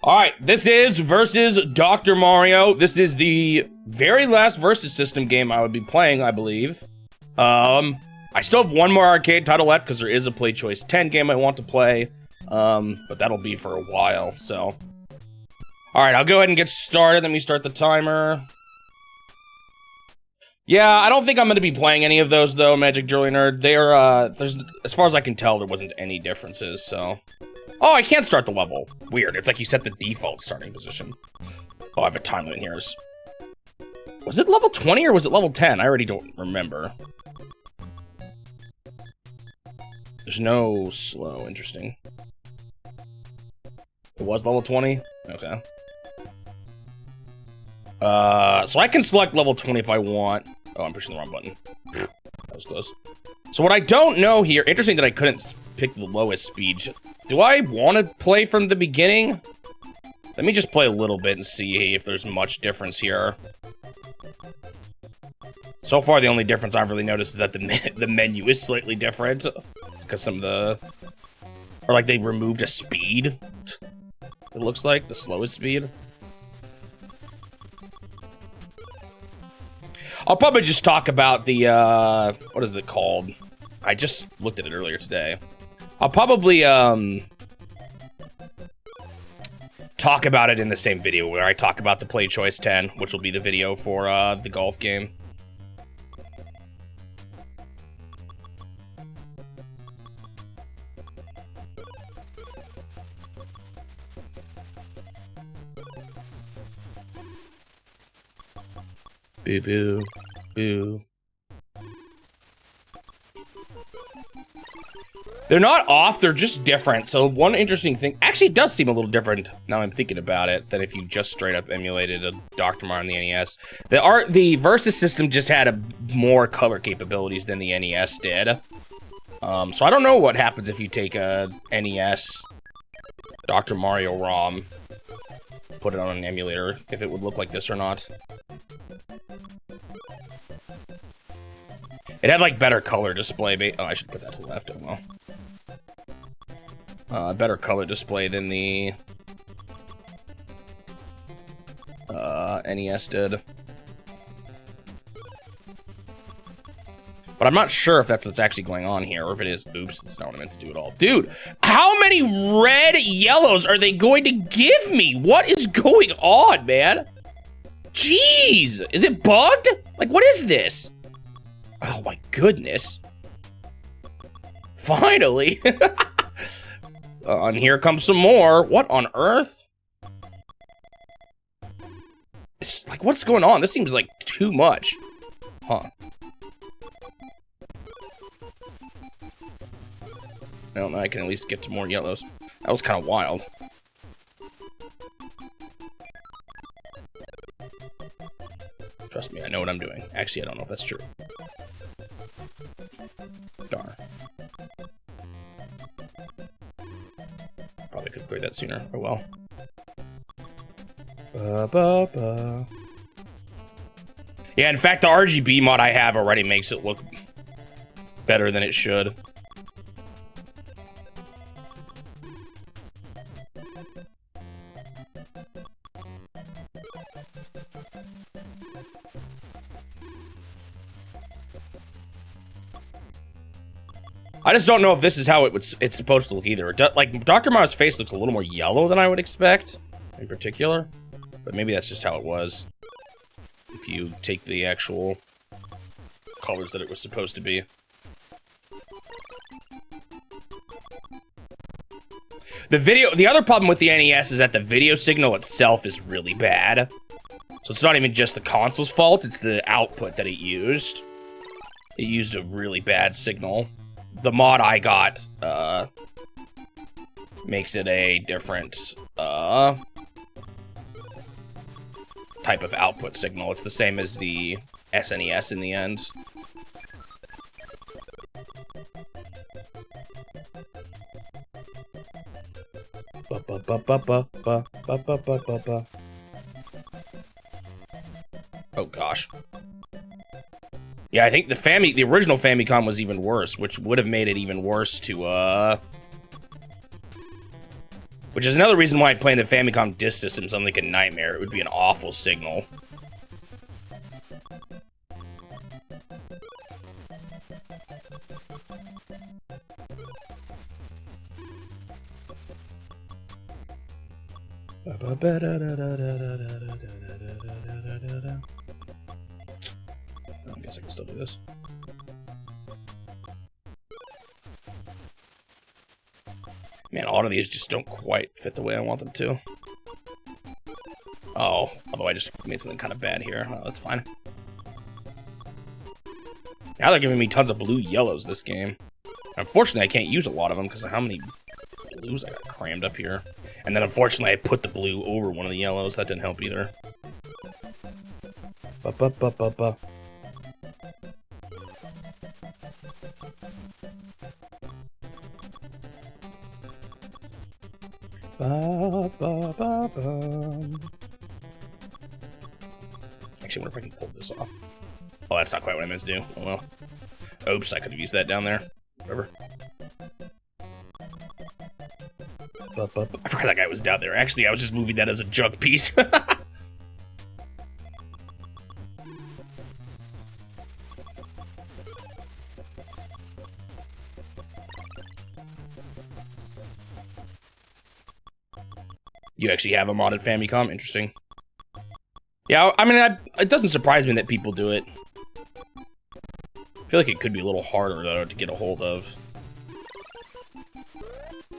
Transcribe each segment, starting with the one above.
All right, this is versus Dr. Mario. This is the very last versus system game I would be playing, I believe. I still have one more arcade title left because there is a Play Choice 10 game I want to play. But that'll be for a while, so. All right, I'll go ahead and get started. Let me start the timer. Yeah, I don't think I'm going to be playing any of those, though, Magic Jewelry Nerd. There's, as far as I can tell, there wasn't any differences, so. Oh, I can't start the level. Weird. It's like you set the default starting position. Oh, I have a time limit here. Was it level 20 or was it level 10? I already don't remember. There's no slow. Interesting. It was level 20? Okay. So I can select level 20 if I want. Oh, I'm pushing the wrong button. That was close. So what I don't know here, interesting that I couldn't pick the lowest speed. Do I want to play from the beginning? Let me just play a little bit and see if there's much difference here. So far, the only difference I've really noticed is that the menu is slightly different. Because some of the... Or like they removed a speed. It looks like, the slowest speed. I'll probably just talk about the, what is it called? I just looked at it earlier today. I'll probably, talk about it in the same video where I talk about the Play Choice 10, which will be the video for, the golf game. Boo boo, boo. They're not off, they're just different. So one interesting thing, actually it does seem a little different now I'm thinking about it than if you just straight up emulated a Dr. Mario on the NES. The Versus system just had more color capabilities than the NES did. So I don't know what happens if you take a NES Dr. Mario ROM, put it on an emulator, if it would look like this or not. It had like better color display. Oh, I should put that to the left. Oh well. Better color display than the NES did. But I'm not sure if that's what's actually going on here, or if it is. Oops, that's not what I meant to do at all. Dude, how many red yellows are they going to give me? What is going on, man? Jeez, is it bugged? Like, what is this? Oh my goodness. Finally. And here comes some more. What on earth? It's like, what's going on? This seems like too much. Huh. Well, I can at least get to more yellows. That was kind of wild. Trust me, I know what I'm doing. Actually, I don't know if that's true. Darn. Probably could clear that sooner. Oh well. Yeah, in fact, the RGB mod I have already makes it look better than it should. I just don't know if this is how it's supposed to look either. Like, Dr. Mario's face looks a little more yellow than I would expect, in particular. But maybe that's just how it was. If you take the actual colors that it was supposed to be. The other problem with the NES is that the video signal itself is really bad. So it's not even just the console's fault, it's the output that it used. It used a really bad signal. The mod I got, makes it a different, type of output signal. It's the same as the SNES in the end. Oh gosh. Yeah, I think the original Famicom was even worse, which would have made it even worse to Which is another reason why playing the Famicom disk system sounds like a nightmare. It would be an awful signal. I guess I can still do this. Man, a lot of these just don't quite fit the way I want them to. Oh, although I just made something kind of bad here. Oh, that's fine. Now they're giving me tons of blue yellows this game. Unfortunately, I can't use a lot of them because of how many blues I got crammed up here. And then unfortunately, I put the blue over one of the yellows. That didn't help either. Ba-ba-ba-ba-ba. Ba, ba, ba, ba. Actually, I wonder if I can pull this off. Oh, that's not quite what I meant to do. Oh well. Oops, I could have used that down there. Whatever. Ba, ba, ba. I forgot that guy was down there. Actually, I was just moving that as a jug piece. You actually have a modded Famicom? Interesting. Yeah, I mean, it doesn't surprise me that people do it. I feel like it could be a little harder, though, to get a hold of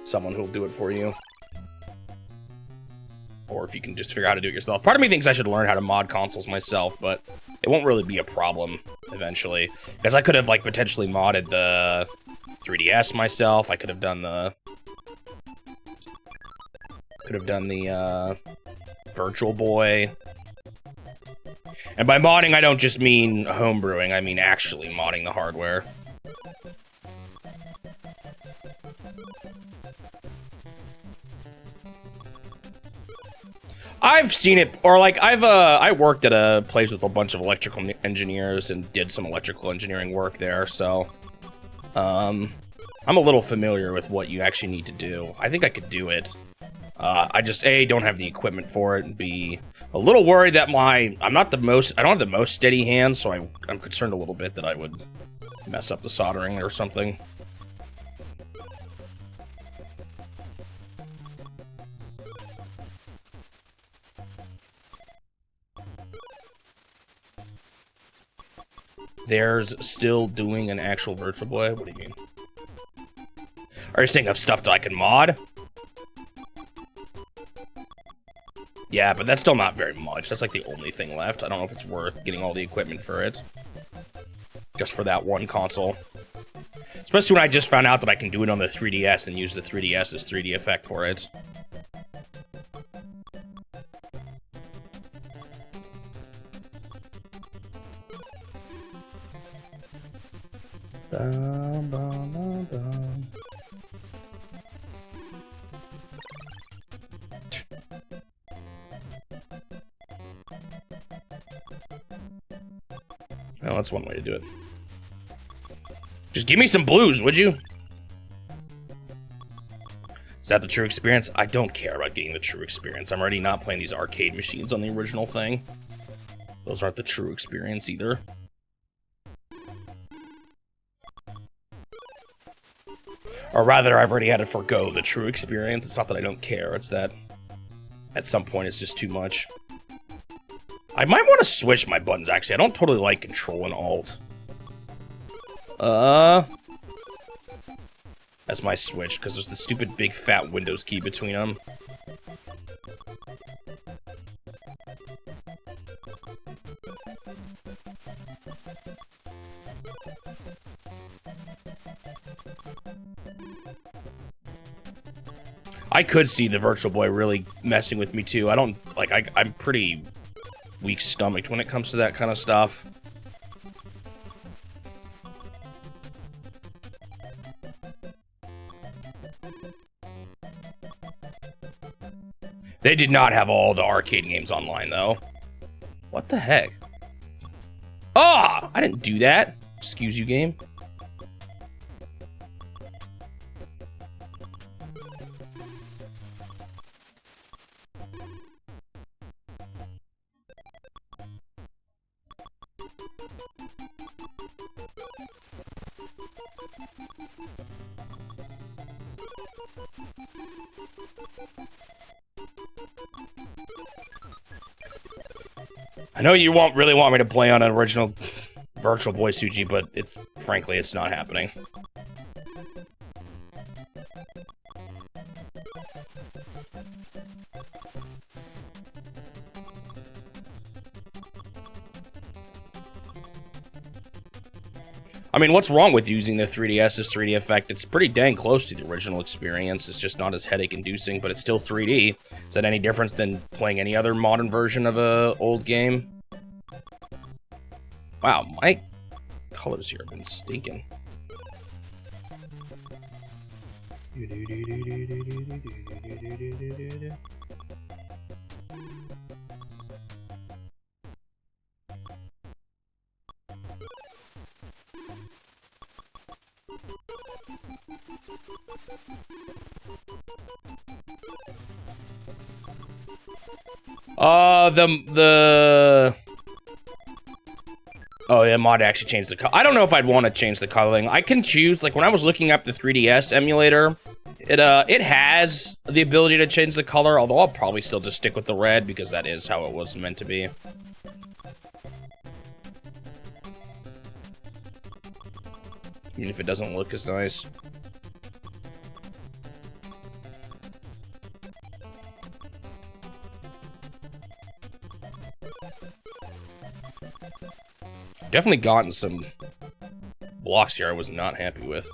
someone who'll do it for you. Or if you can just figure out how to do it yourself. Part of me thinks I should learn how to mod consoles myself, but it won't really be a problem eventually. Because I could have, like, potentially modded the 3DS myself. I could have done the... Virtual Boy. And by modding, I don't just mean homebrewing, I mean actually modding the hardware. I've seen it, or like I worked at a place with a bunch of electrical engineers and did some electrical engineering work there, so I'm a little familiar with what you actually need to do. I think I could do it. I just, A, don't have the equipment for it, and B, a little worried that I don't have the most steady hands, so I'm concerned a little bit that I would mess up the soldering or something. There's still doing an actual Virtual Boy? What do you mean? Are you saying of stuff that I can mod? Yeah, but that's still not very much. That's like the only thing left. I don't know if it's worth getting all the equipment for it. Just for that one console. Especially when I just found out that I can do it on the 3DS and use the 3DS's 3D effect for it. Bum, bum, bum, bum. Well, that's one way to do it. Just give me some blues, would you? Is that the true experience? I don't care about getting the true experience. I'm already not playing these arcade machines on the original thing. Those aren't the true experience either. Or rather, I've already had to forgo the true experience. It's not that I don't care, it's that at some point it's just too much. I might want to switch my buttons, actually. I don't totally like Control and Alt. That's my switch, because there's the stupid big fat Windows key between them. I could see the Virtual Boy really messing with me, too. I don't, like, I'm pretty weak-stomached when it comes to that kind of stuff. They did not have all the arcade games online, though. What the heck? Ah! I didn't do that. Excuse you, game. I know you won't really want me to play on an original Virtual Boy Suji, but frankly, it's not happening. I mean, what's wrong with using the 3DS's 3D effect? It's pretty dang close to the original experience. It's just not as headache-inducing, but it's still 3D. Is that any different than playing any other modern version of a old game? Wow, my colors here have been stinking. Oh, yeah, mod actually changed the color. I don't know if I'd want to change the coloring. I can choose, like, when I was looking up the 3DS emulator, it has the ability to change the color, although I'll probably still just stick with the red, because that is how it was meant to be. Even if it doesn't look as nice. Definitely gotten some blocks here I was not happy with.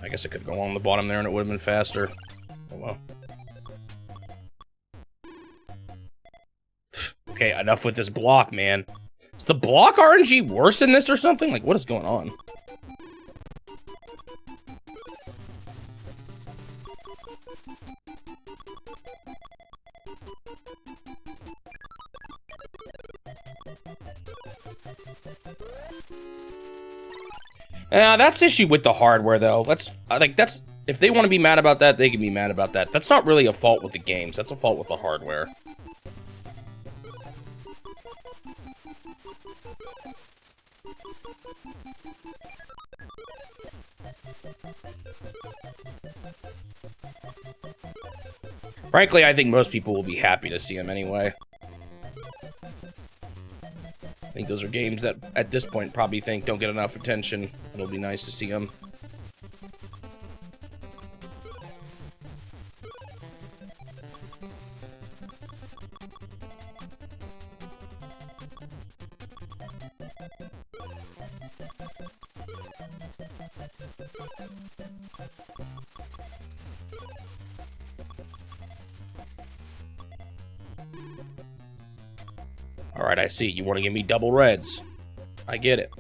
I guess I could go on the bottom there and it would have been faster. Oh well. Okay, enough with this block, man. Is the block RNG worse than this or something? Like, what is going on? That's the issue with the hardware, though. That's if they want to be mad about that, they can be mad about that. That's not really a fault with the games. That's a fault with the hardware. Frankly, I think most people will be happy to see them anyway. I think those are games that, at this point, probably don't get enough attention. It'll be nice to see them. Alright, I see. You want to give me double reds. I get it.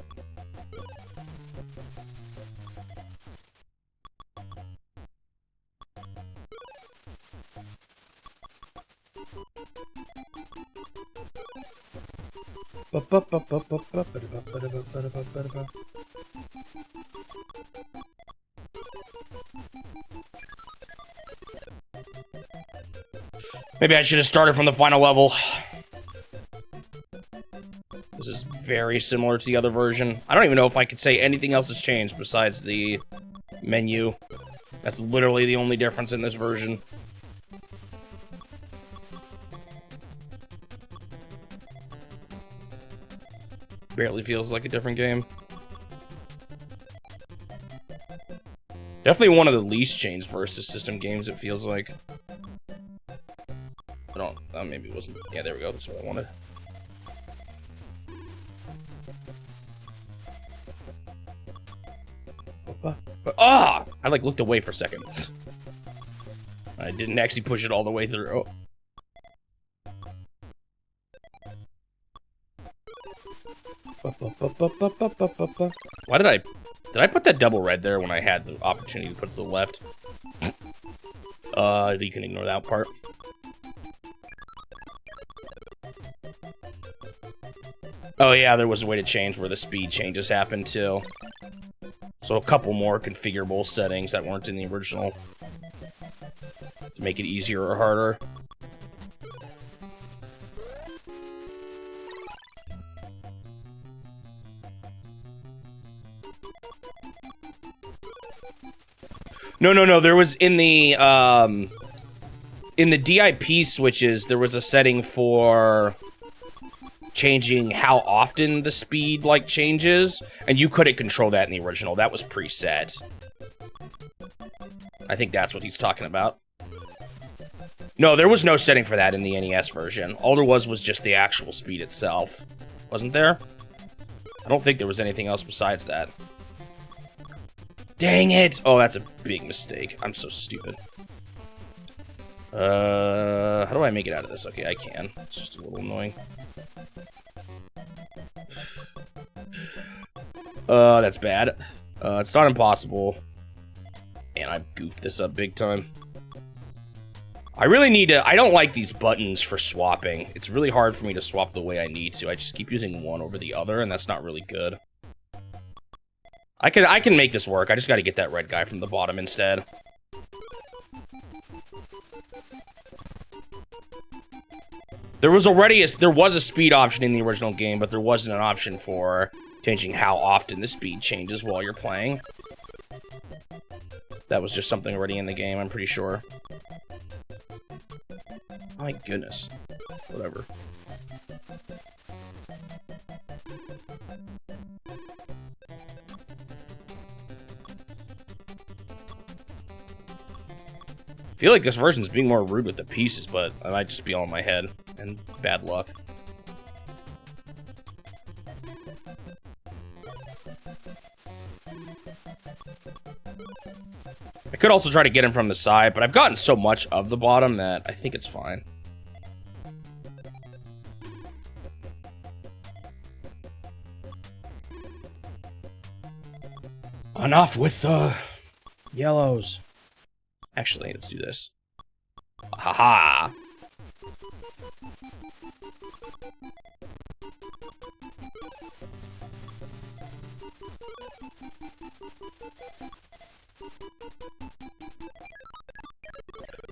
Maybe I should have started from the final level. This is very similar to the other version. I don't even know if I could say anything else has changed besides the menu. That's literally the only difference in this version. Barely feels like a different game. Definitely one of the least changed versus system games, it feels like. I don't... maybe it wasn't... Yeah, there we go. That's what I wanted. Ah! I, like, looked away for a second. I didn't actually push it all the way through. Oh. Why did I put that double red there when I had the opportunity to put it to the left? You can ignore that part. Oh yeah, there was a way to change where the speed changes happened too. So a couple more configurable settings that weren't in the original to make it easier or harder. No. There was in the DIP switches, there was a setting for changing how often the speed like changes, and you couldn't control that in the original. That was preset. I think that's what he's talking about. No, there was no setting for that in the NES version. All there was just the actual speed itself. Wasn't there? I don't think there was anything else besides that. Dang it! Oh, that's a big mistake. I'm so stupid. How do I make it out of this? Okay, I can. It's just a little annoying. That's bad. It's not impossible. And I've goofed this up big time. I really need to... I don't like these buttons for swapping. It's really hard for me to swap the way I need to. I just keep using one over the other, and that's not really good. I can make this work. I just got to get that red guy from the bottom instead. There was a speed option in the original game, but there wasn't an option for changing how often the speed changes while you're playing. That was just something already in the game, I'm pretty sure. My goodness. Whatever. I feel like this version's being more rude with the pieces, but I might just be all in my head and bad luck. I could also try to get him from the side, but I've gotten so much of the bottom that I think it's fine. Enough with the yellows. Actually, let's do this. Haha.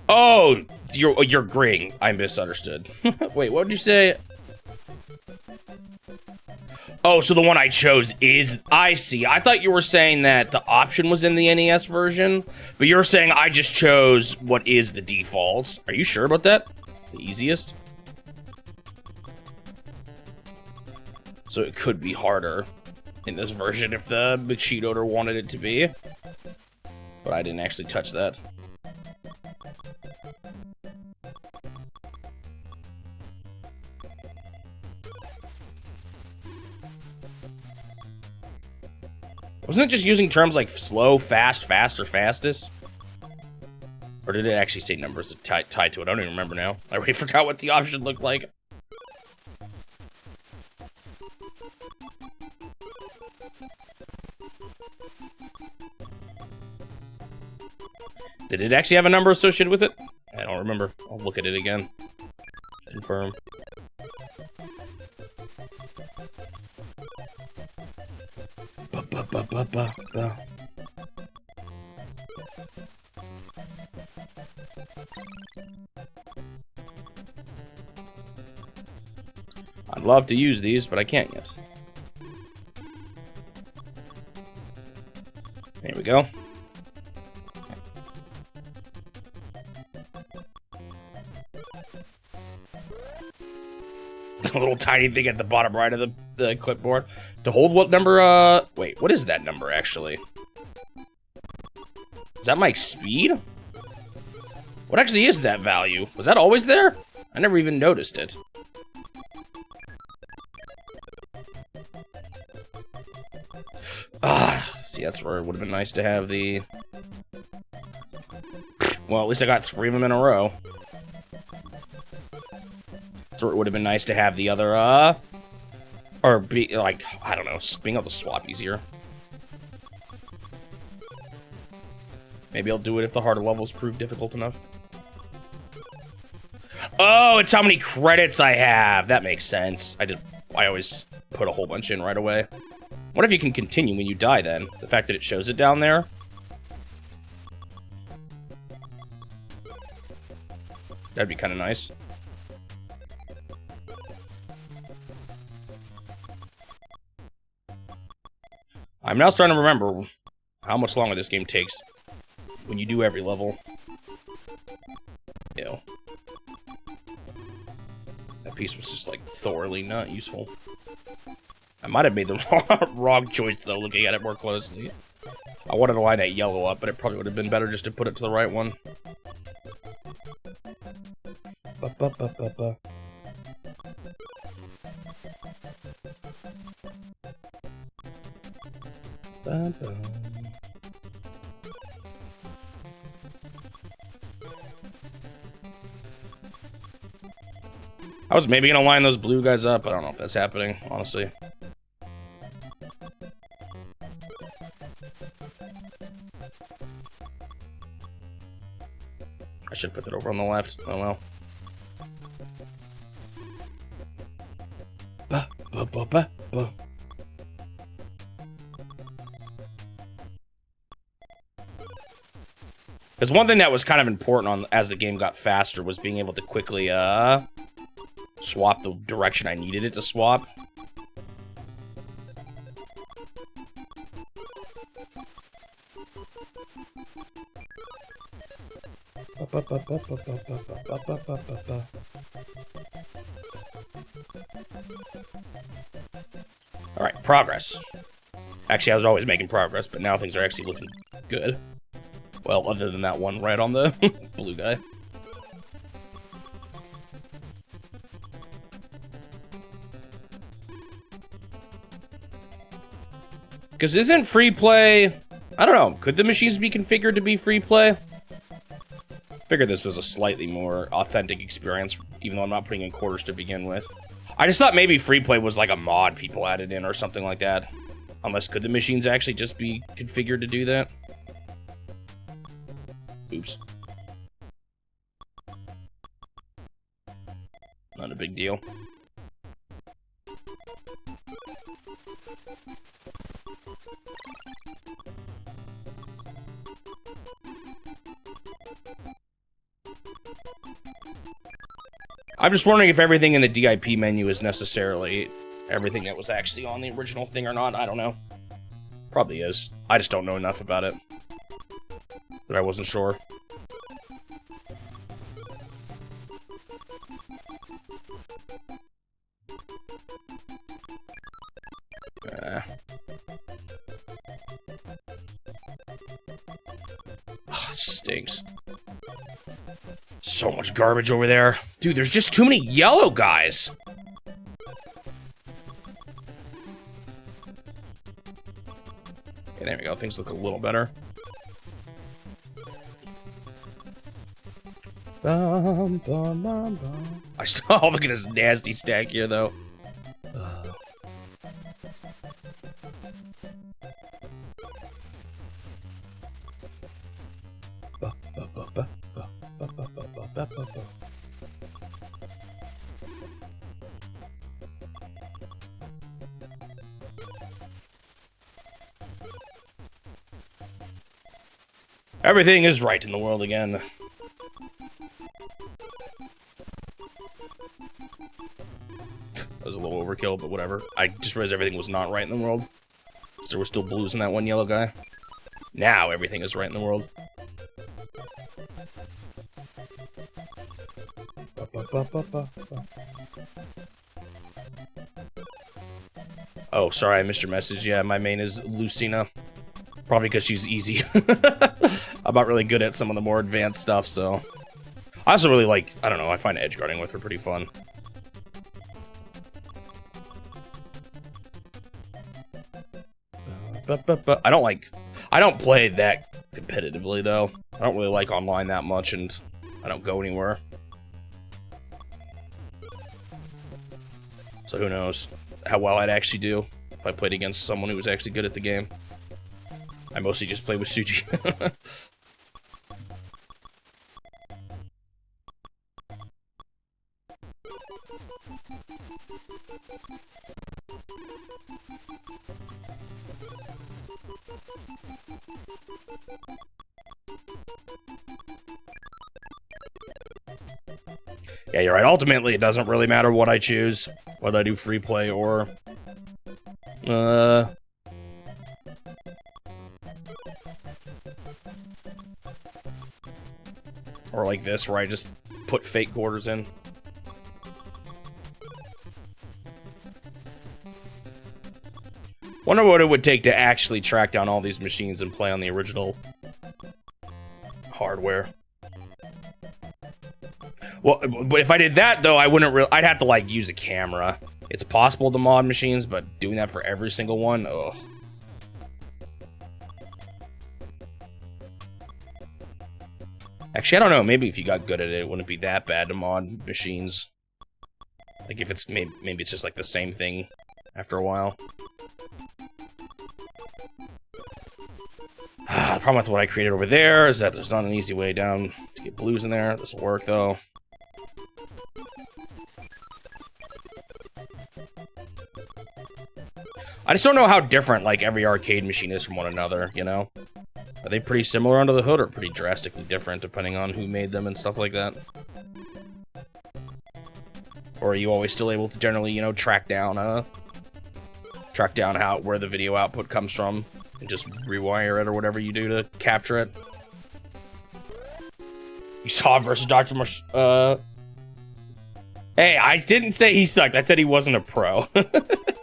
Oh, you're green. I misunderstood. Wait, what did you say? Oh, so the one I chose is... I see. I thought you were saying that the option was in the NES version, but you're saying I just chose what is the default. Are you sure about that? The easiest? So it could be harder in this version if the machine owner wanted it to be. But I didn't actually touch that. Wasn't it just using terms like slow, fast, fast, or fastest? Or did it actually say numbers tied to it? I don't even remember now. I already forgot what the option looked like. Did it actually have a number associated with it? I don't remember. I'll look at it again. Confirm. I'd love to use these, but I can't yet. There we go. A little tiny thing at the bottom right of the clipboard. To hold what number, wait, what is that number, actually? Is that my speed? What actually is that value? Was that always there? I never even noticed it. See, that's where it would have been nice to have the... Well, at least I got 3 of them in a row. So it would have been nice to have the other, or be, like, I don't know, being able to swap easier. Maybe I'll do it if the harder levels prove difficult enough. Oh, it's how many credits I have. That makes sense. I always put a whole bunch in right away. What if you can continue when you die, then? The fact that it shows it down there? That'd be kind of nice. I'm now starting to remember how much longer this game takes. when you do every level. You know, that piece was just like thoroughly not useful. I might have made the wrong choice though, looking at it more closely. I wanted to line that yellow up, but it probably would have been better just to put it to the right one. Ba-ba-ba-ba-ba. Ba-ba. I was maybe gonna line those blue guys up. I don't know if that's happening, honestly. I should put that over on the left. Oh well. Ba, ba, ba, ba, ba. Because one thing that was kind of important on as the game got faster was being able to quickly swap the direction I needed it to swap. All right, progress. Actually, I was always making progress, but now things are actually looking good. Well, other than that one right on the blue guy. Because isn't free play... I don't know. Could the machines be configured to be free play? Figured this was a slightly more authentic experience, even though I'm not putting in quarters to begin with. I just thought maybe free play was like a mod people added in or something like that. Unless, could the machines actually just be configured to do that? Oops. Not a big deal. I'm just wondering if everything in the DIP menu is necessarily everything that was actually on the original thing or not. I don't know. Probably is. I just don't know enough about it. But I wasn't sure. Oh, it stinks. So much garbage over there. Dude, there's just too many yellow guys. Okay, there we go. Things look a little better. Bum, bum, bum, bum. I still look at this nasty stack here, though. Everything is right in the world again. That was a little overkill, but whatever. I just realized everything was not right in the world. Because there were still blues in that one yellow guy. Now everything is right in the world. Oh, sorry, I missed your message. Yeah, my main is Lucina. Probably because she's easy. I'm not really good at some of the more advanced stuff, so... I also really like... I don't know, I find edge guarding with her pretty fun. I don't like... I don't play that competitively, though. I don't really like online that much, and I don't go anywhere. So who knows how well I'd actually do if I played against someone who was actually good at the game. I mostly just play with Suji. Yeah, you're right. Ultimately, it doesn't really matter what I choose, whether I do free play or... Or like this, where I just put fake quarters in. Wonder what it would take to actually track down all these machines and play on the original hardware. Well, but if I did that though, I wouldn't really. I'd have to like use a camera. It's possible to mod machines, but doing that for every single one, ugh. Actually, I don't know. Maybe if you got good at it, it wouldn't be that bad to mod machines. Like if it's maybe it's just like the same thing after a while. The problem with what I created over there is that there's not an easy way down to get blues in there. This will work though. I just don't know how different like every arcade machine is from one another, you know? Are they pretty similar under the hood or pretty drastically different depending on who made them and stuff like that? Or are you always still able to generally, you know, track down where the video output comes from and just rewire it or whatever you do to capture it? You saw versus Dr. Hey, I didn't say he sucked. I said he wasn't a pro.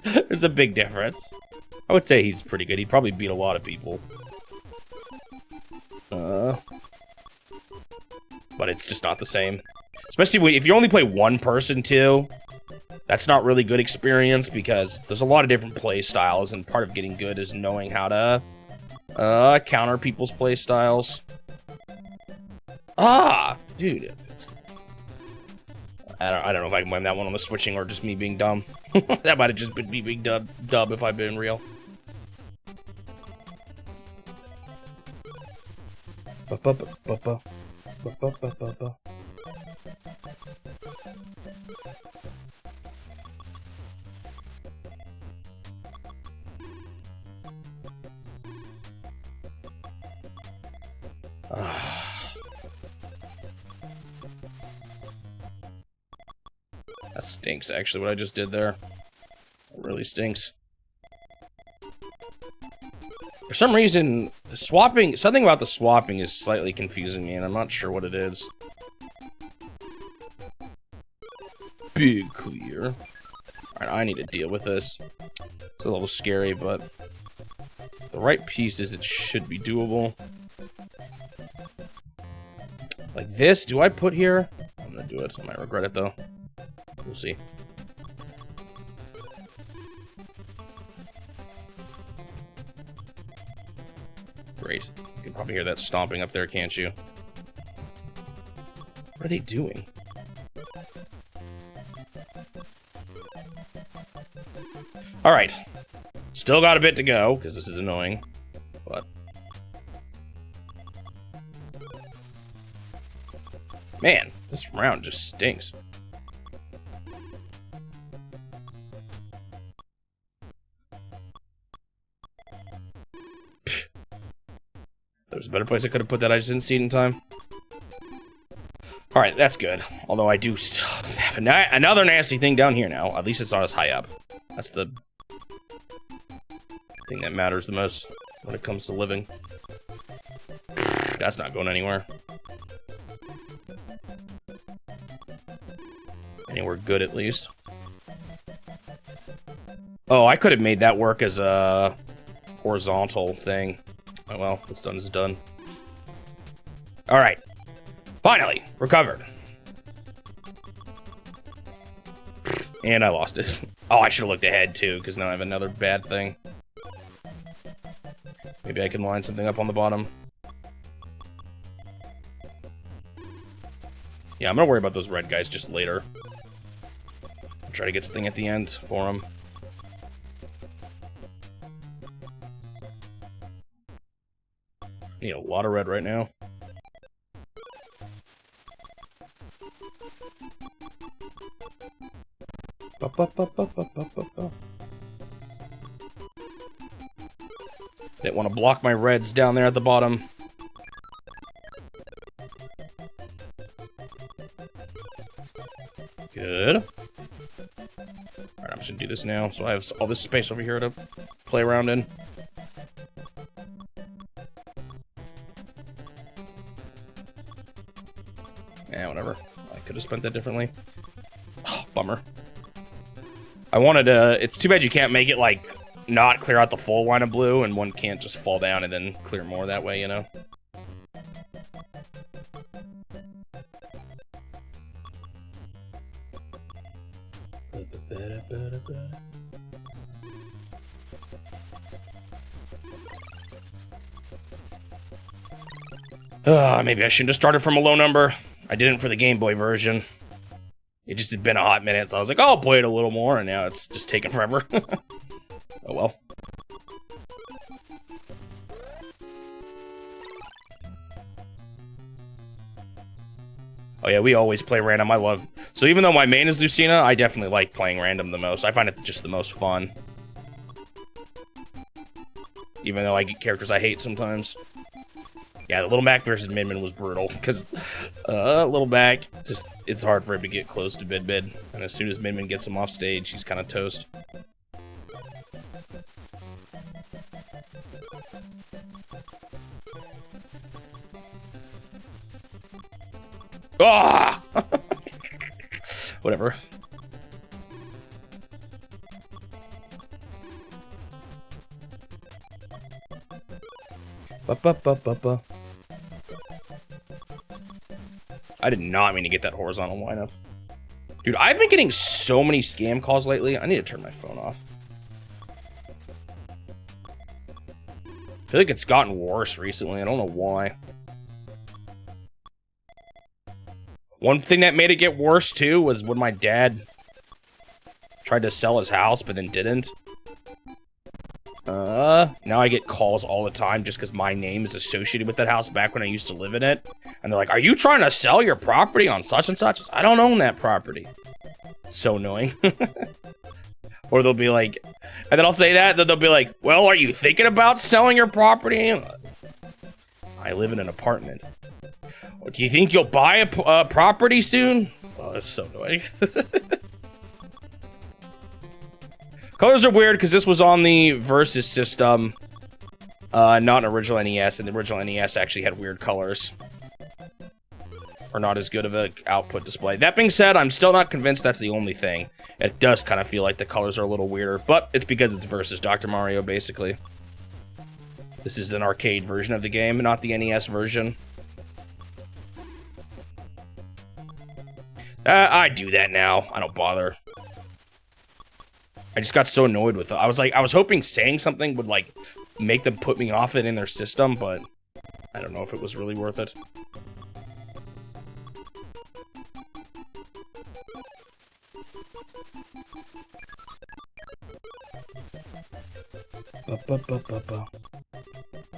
There's a big difference. I would say he's pretty good. He'd probably beat a lot of people. But it's just not the same. Especially if you only play one person too. That's not really good experience because there's a lot of different play styles, and part of getting good is knowing how to counter people's play styles. Ah, dude, I don't know if I can blame that one on the switching or just me being dumb. That might have just been me being dumb if I've been real. That stinks, actually, what I just did there. It really stinks. For some reason, the swapping, something about the swapping is slightly confusing me, and I'm not sure what it is. Big clear. Alright, I need to deal with this. It's a little scary, but the right pieces, it should be doable. Like this, do I put here? I'm gonna do it. I might regret it though. We'll see. Great. You can probably hear that stomping up there, can't you? What are they doing? Alright. Still got a bit to go, because this is annoying. But man, this round just stinks. There's a better place I could have put that, I just didn't see it in time. Alright, that's good. Although I do still have another nasty thing down here now. At least it's not as high up. That's the thing that matters the most when it comes to living. That's not going anywhere. Anywhere good, at least. Oh, I could have made that work as a horizontal thing. Oh well, what's done is done. Alright. Finally, recovered. And I lost it. Oh, I should have looked ahead too, because now I have another bad thing. Maybe I can line something up on the bottom. Yeah, I'm gonna worry about those red guys just later. I'll try to get something at the end for them. Need a lot of red right now. Didn't want to block my reds down there at the bottom. Good. Alright, I'm just gonna do this now, so I have all this space over here to play around in. Yeah, whatever. I could have spent that differently. Oh, bummer. I wanted to... It's too bad you can't make it, like, not clear out the full line of blue, and one can't just fall down and then clear more that way, you know? Maybe I shouldn't have started from a low number. I didn't for the Game Boy version. It just had been a hot minute, so I was like, oh, I'll play it a little more, and now it's just taking forever. Oh well. Oh yeah, we always play random. I love... So even though my main is Lucina, I definitely like playing random the most. I find it just the most fun. Even though I get characters I hate sometimes. Yeah, the Little Mac versus Min was brutal, because Little Mac, just, it's hard for him to get close to Min, and as soon as Min gets him off stage, he's kind of toast. Ah! Whatever. Ba-ba-ba-ba-ba. I did not mean to get that horizontal lineup. Dude, I've been getting so many scam calls lately. I need to turn my phone off. I feel like it's gotten worse recently. I don't know why. One thing that made it get worse, too, was when my dad tried to sell his house, but then didn't. Now I get calls all the time just because my name is associated with that house back when I used to live in it. And they're like, are you trying to sell your property on such and such? I don't own that property. So annoying. Or they'll be like, and then I'll say that, then they'll be like, well, are you thinking about selling your property? I live in an apartment. Do you think you'll buy a property soon? Oh, that's so annoying. Colors are weird because this was on the Versus system, not an original NES, and the original NES actually had weird colors. Or not as good of an output display. That being said, I'm still not convinced that's the only thing. It does kind of feel like the colors are a little weirder, but it's because it's Versus Dr. Mario, basically. This is an arcade version of the game, not the NES version. I do that now. I don't bother. I just got so annoyed with it. I was hoping saying something would, like, make them put me off it in their system, but I don't know if it was really worth it.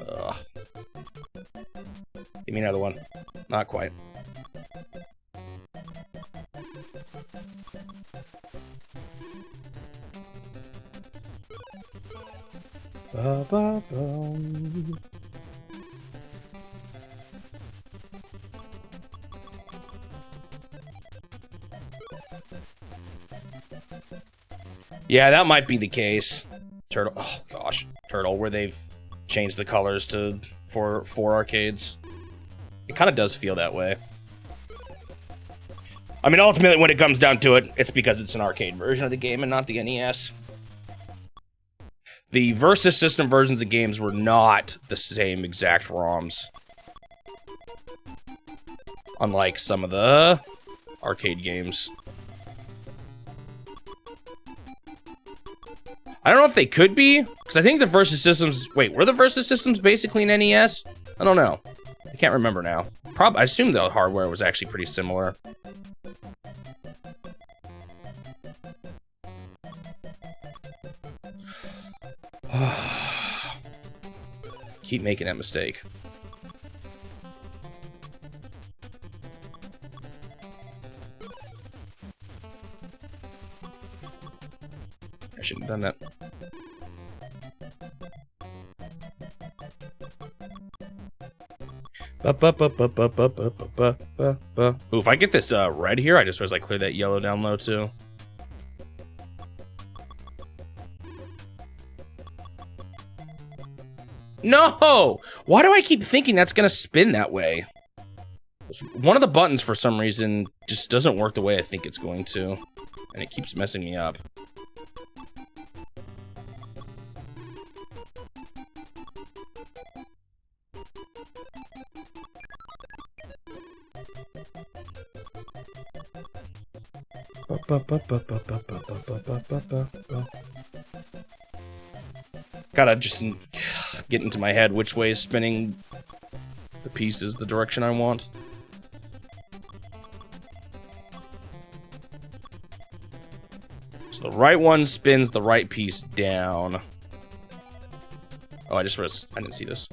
Ugh. Give me another one. Not quite. Yeah, that might be the case. Turtle, oh gosh, Turtle, where they've changed the colors to for arcades. It kind of does feel that way. I mean, ultimately, when it comes down to it, it's because it's an arcade version of the game and not the NES. The Versus system versions of games were not the same exact ROMs. Unlike some of the arcade games. I don't know if they could be, because I think the Versus systems... Wait, were the Versus systems basically an NES? I don't know. I can't remember now. I assume the hardware was actually pretty similar. Keep making that mistake. I shouldn't have done that. Ooh, if I get this red here, I just was like clear that yellow down low too. No! Why do I keep thinking that's gonna spin that way? One of the buttons, for some reason, just doesn't work the way I think it's going to. And it keeps messing me up. Gotta just get into my head which way is spinning the pieces the direction I want. So the right one spins the right piece down. Oh, I didn't see this.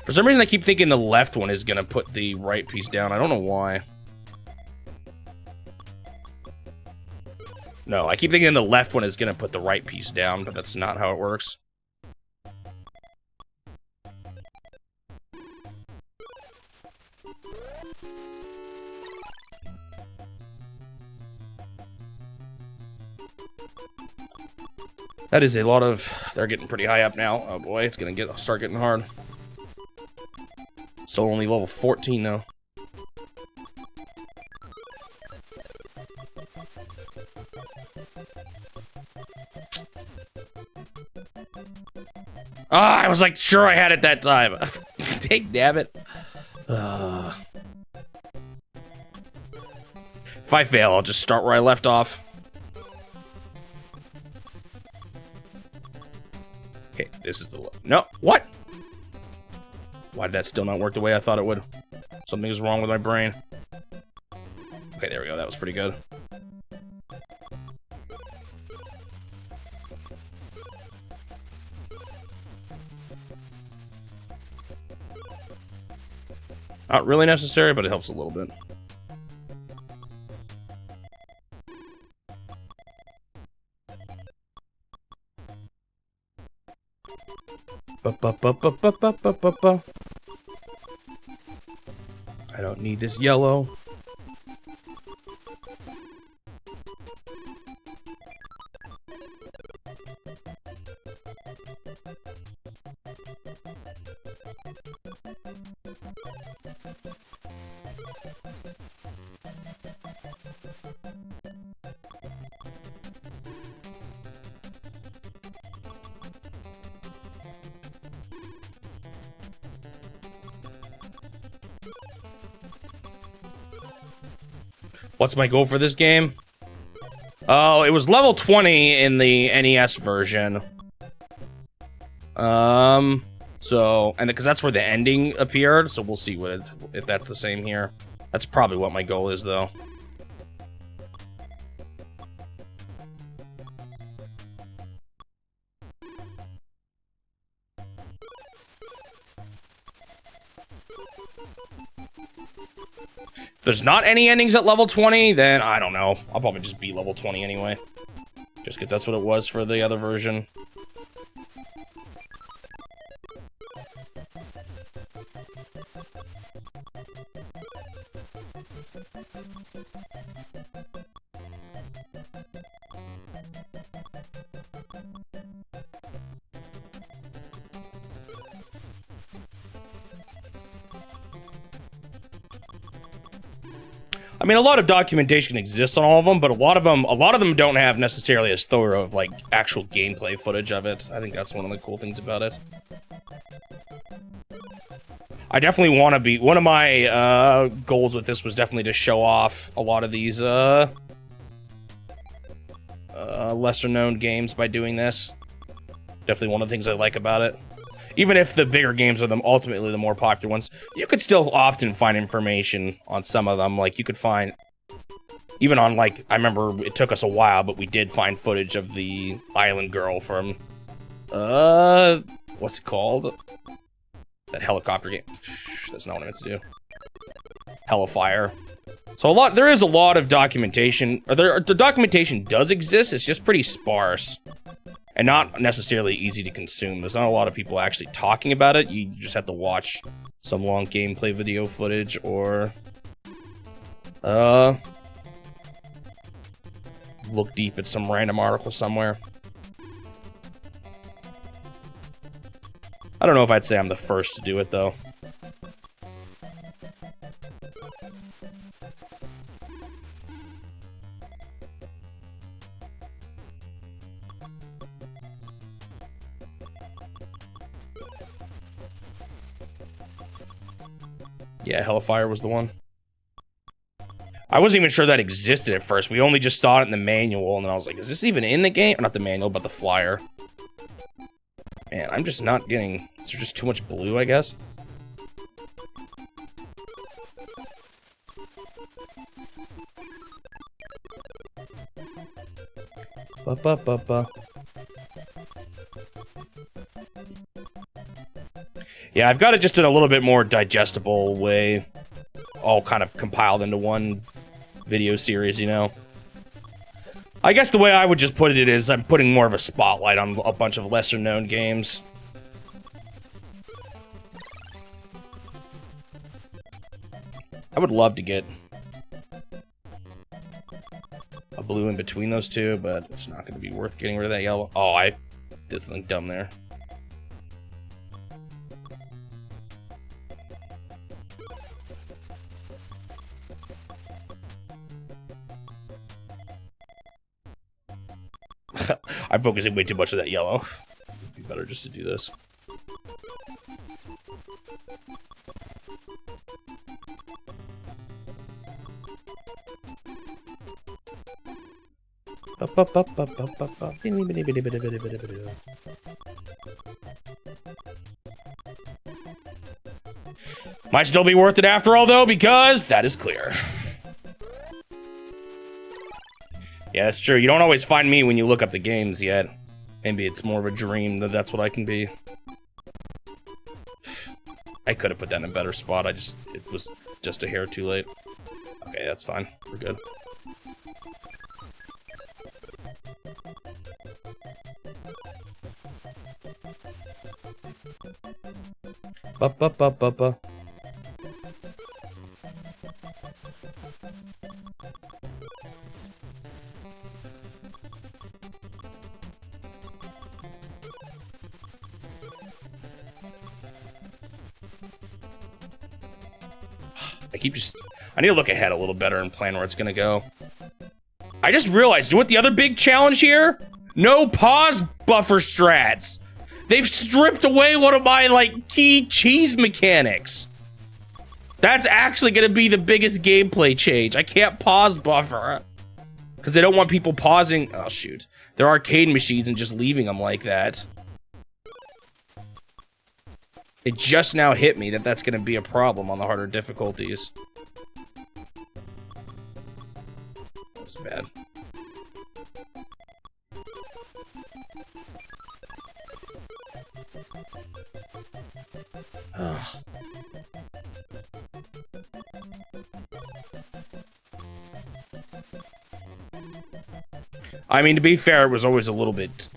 For some reason, I keep thinking the left one is gonna put the right piece down. I don't know why. No, I keep thinking the left one is gonna put the right piece down, but that's not how it works. That is a lot of... They're getting pretty high up now. Oh boy, it's gonna start getting hard. Still only level 14 though. Ah, I was like sure I had it that time. Take damn it. If I fail, I'll just start where I left off. Okay, this is the... No, what? Why did that still not work the way I thought it would? Something is wrong with my brain. Okay, there we go. That was pretty good. Not really necessary, but it helps a little bit. I don't need this yellow. What's my goal for this game? Oh, it was level 20 in the NES version. So, and because that's where the ending appeared, so we'll see if that's the same here. That's probably what my goal is, though. If there's not any endings at level 20, then I don't know. I'll probably just be level 20 anyway. Just because that's what it was for the other version. I mean, a lot of documentation exists on all of them, but a lot of them don't have necessarily as thorough of like actual gameplay footage of it. I think that's one of the cool things about it. I definitely want to be... One of my goals with this was definitely to show off a lot of these lesser-known games by doing this. Definitely one of the things I like about it. Even if the bigger games are ultimately the more popular ones, you could still often find information on some of them. Like, you could find... Even on, like, I remember it took us a while, but we did find footage of the island girl from... what's it called? That helicopter game. That's not what I meant to do. Hellfire. So there is a lot of documentation. The documentation does exist, it's just pretty sparse. And not necessarily easy to consume. There's not a lot of people actually talking about it. You just have to watch some long gameplay video footage or... look deep at some random article somewhere. I don't know if I'd say I'm the first to do it, though. Yeah, Hellfire was the one. I wasn't even sure that existed at first. We only just saw it in the manual, and then I was like, is this even in the game? Or not the manual, but the flyer. Man, I'm just not getting... Is there just too much blue, I guess? Ba-ba-ba-ba. Yeah, I've got it just in a little bit more digestible way. All kind of compiled into one video series, you know? I guess the way I would just put it is I'm putting more of a spotlight on a bunch of lesser-known games. I would love to get a blue in between those two, but it's not going to be worth getting rid of that yellow. Oh, I did something dumb there. I'm focusing way too much on that yellow. It'd be better just to do this. Might still be worth it after all, though, because that is clear. Yeah, that's true. You don't always find me when you look up the games yet. Maybe it's more of a dream that that's what I can be. I could have put that in a better spot. It was just a hair too late. Okay, that's fine. We're good. Ba-ba-ba-ba-ba. I need to look ahead a little better and plan where it's gonna go. I just realized, you know what the other big challenge here? No pause buffer strats. They've stripped away one of my, like, key cheese mechanics. That's actually gonna be the biggest gameplay change. I can't pause buffer. Because they don't want people pausing, oh shoot, their arcade machines and just leaving them like that. It just now hit me that that's gonna be a problem on the harder difficulties. That's bad. Ugh. I mean, to be fair, it was always a little bit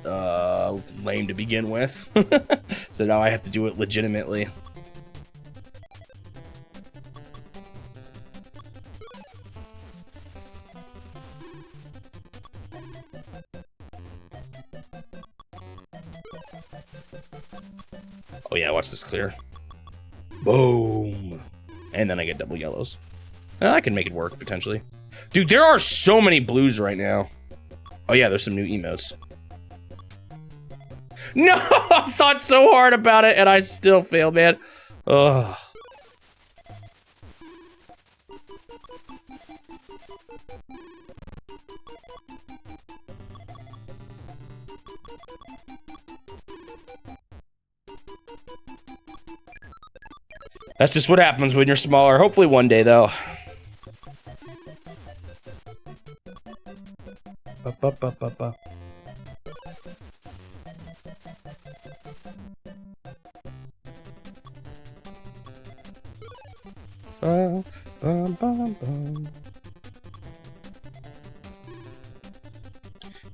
lame to begin with. So now I have to do it legitimately. Oh yeah, watch this clear. Boom. And then I get double yellows. I can make it work, potentially. Dude, there are so many blues right now. Oh yeah, there's some new emotes. No! I thought so hard about it, and I still failed, man. Ugh. That's just what happens when you're smaller. Hopefully one day, though. Ba-ba-ba-ba-ba.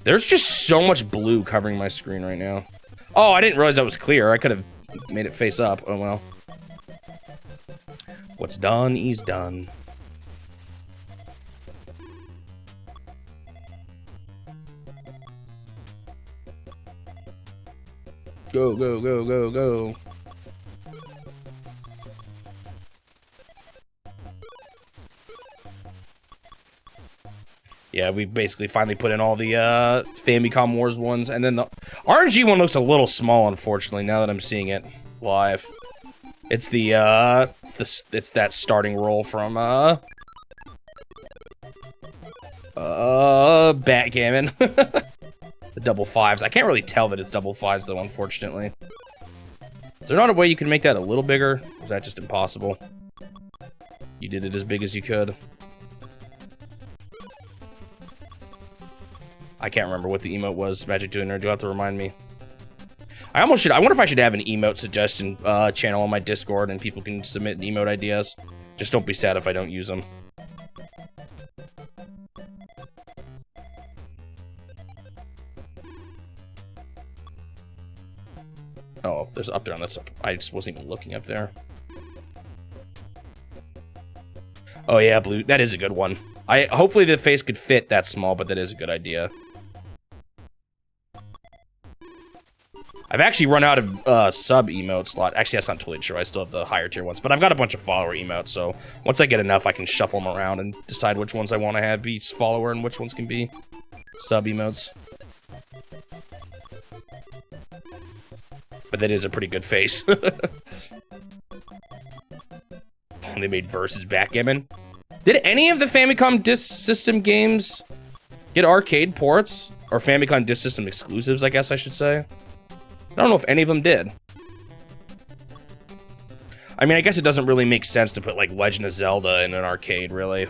There's just so much blue covering my screen right now. Oh, I didn't realize that was clear. I could have made it face up. Oh well. What's done is done. Go, go, go, go, go. Yeah, we basically finally put in all the Famicom Wars ones, and then the RNG one looks a little small, unfortunately. Now that I'm seeing it live, it's it's that starting roll from Backgammon. The double fives. I can't really tell that it's double fives though, unfortunately. Is there not a way you can make that a little bigger? Or is that just impossible? You did it as big as you could. I can't remember what the emote was. Magic Doing Nerd, you'll have to remind me. I almost should. I wonder if I should have an emote suggestion channel on my Discord and people can submit emote ideas. Just don't be sad if I don't use them. Oh, there's up there on that stuff. I just wasn't even looking up there. Oh yeah, blue. That is a good one. Hopefully the face could fit that small, but that is a good idea. I've actually run out of sub emote slot. Actually, that's not totally true. I still have the higher tier ones, but I've got a bunch of follower emotes. So once I get enough, I can shuffle them around and decide which ones I want to have be follower and which ones can be sub emotes. But that is a pretty good face. They made versus Backgammon. Did any of the Famicom Disk System games get arcade ports? Or Famicom Disk System exclusives, I guess I should say. I don't know if any of them did. I mean, I guess it doesn't really make sense to put, like, Legend of Zelda in an arcade, really.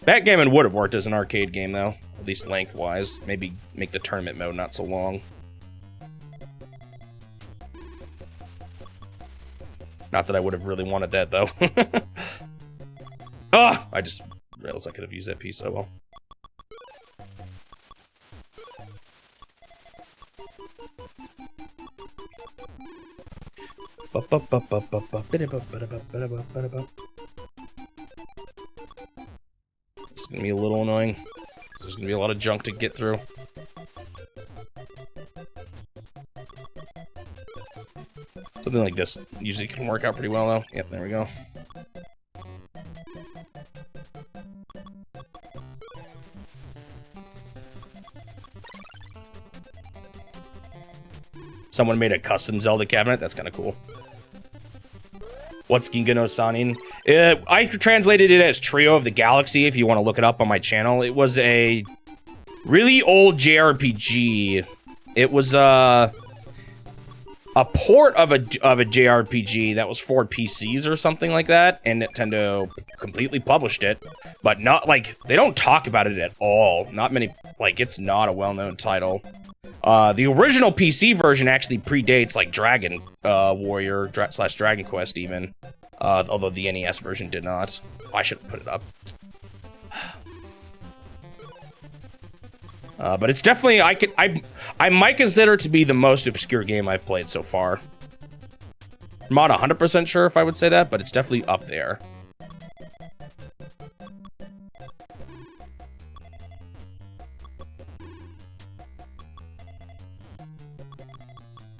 Backgammon would have worked as an arcade game, though. At least lengthwise. Maybe make the tournament mode not so long. Not that I would have really wanted that, though. Ah! I just realized I could have used that piece so well. It's gonna be a little annoying. There's gonna be a lot of junk to get through. Something like this usually can work out pretty well, though. Yep, there we go. Someone made a custom Zelda cabinet. That's kind of cool. What's Ginga no Sanin? I translated it as Trio of the Galaxy, if you want to look it up on my channel. It was a really old JRPG. It was a port of a JRPG that was for PCs or something like that, and Nintendo completely published it, but not, like, they don't talk about it at all. Not many, like, it's not a well-known title. The original PC version actually predates, like, Dragon Warrior / Dragon Quest even, although the NES version did not. Oh, I should have put it up. But it's definitely, I might consider it to be the most obscure game I've played so far. I'm not 100% sure if I would say that, but it's definitely up there.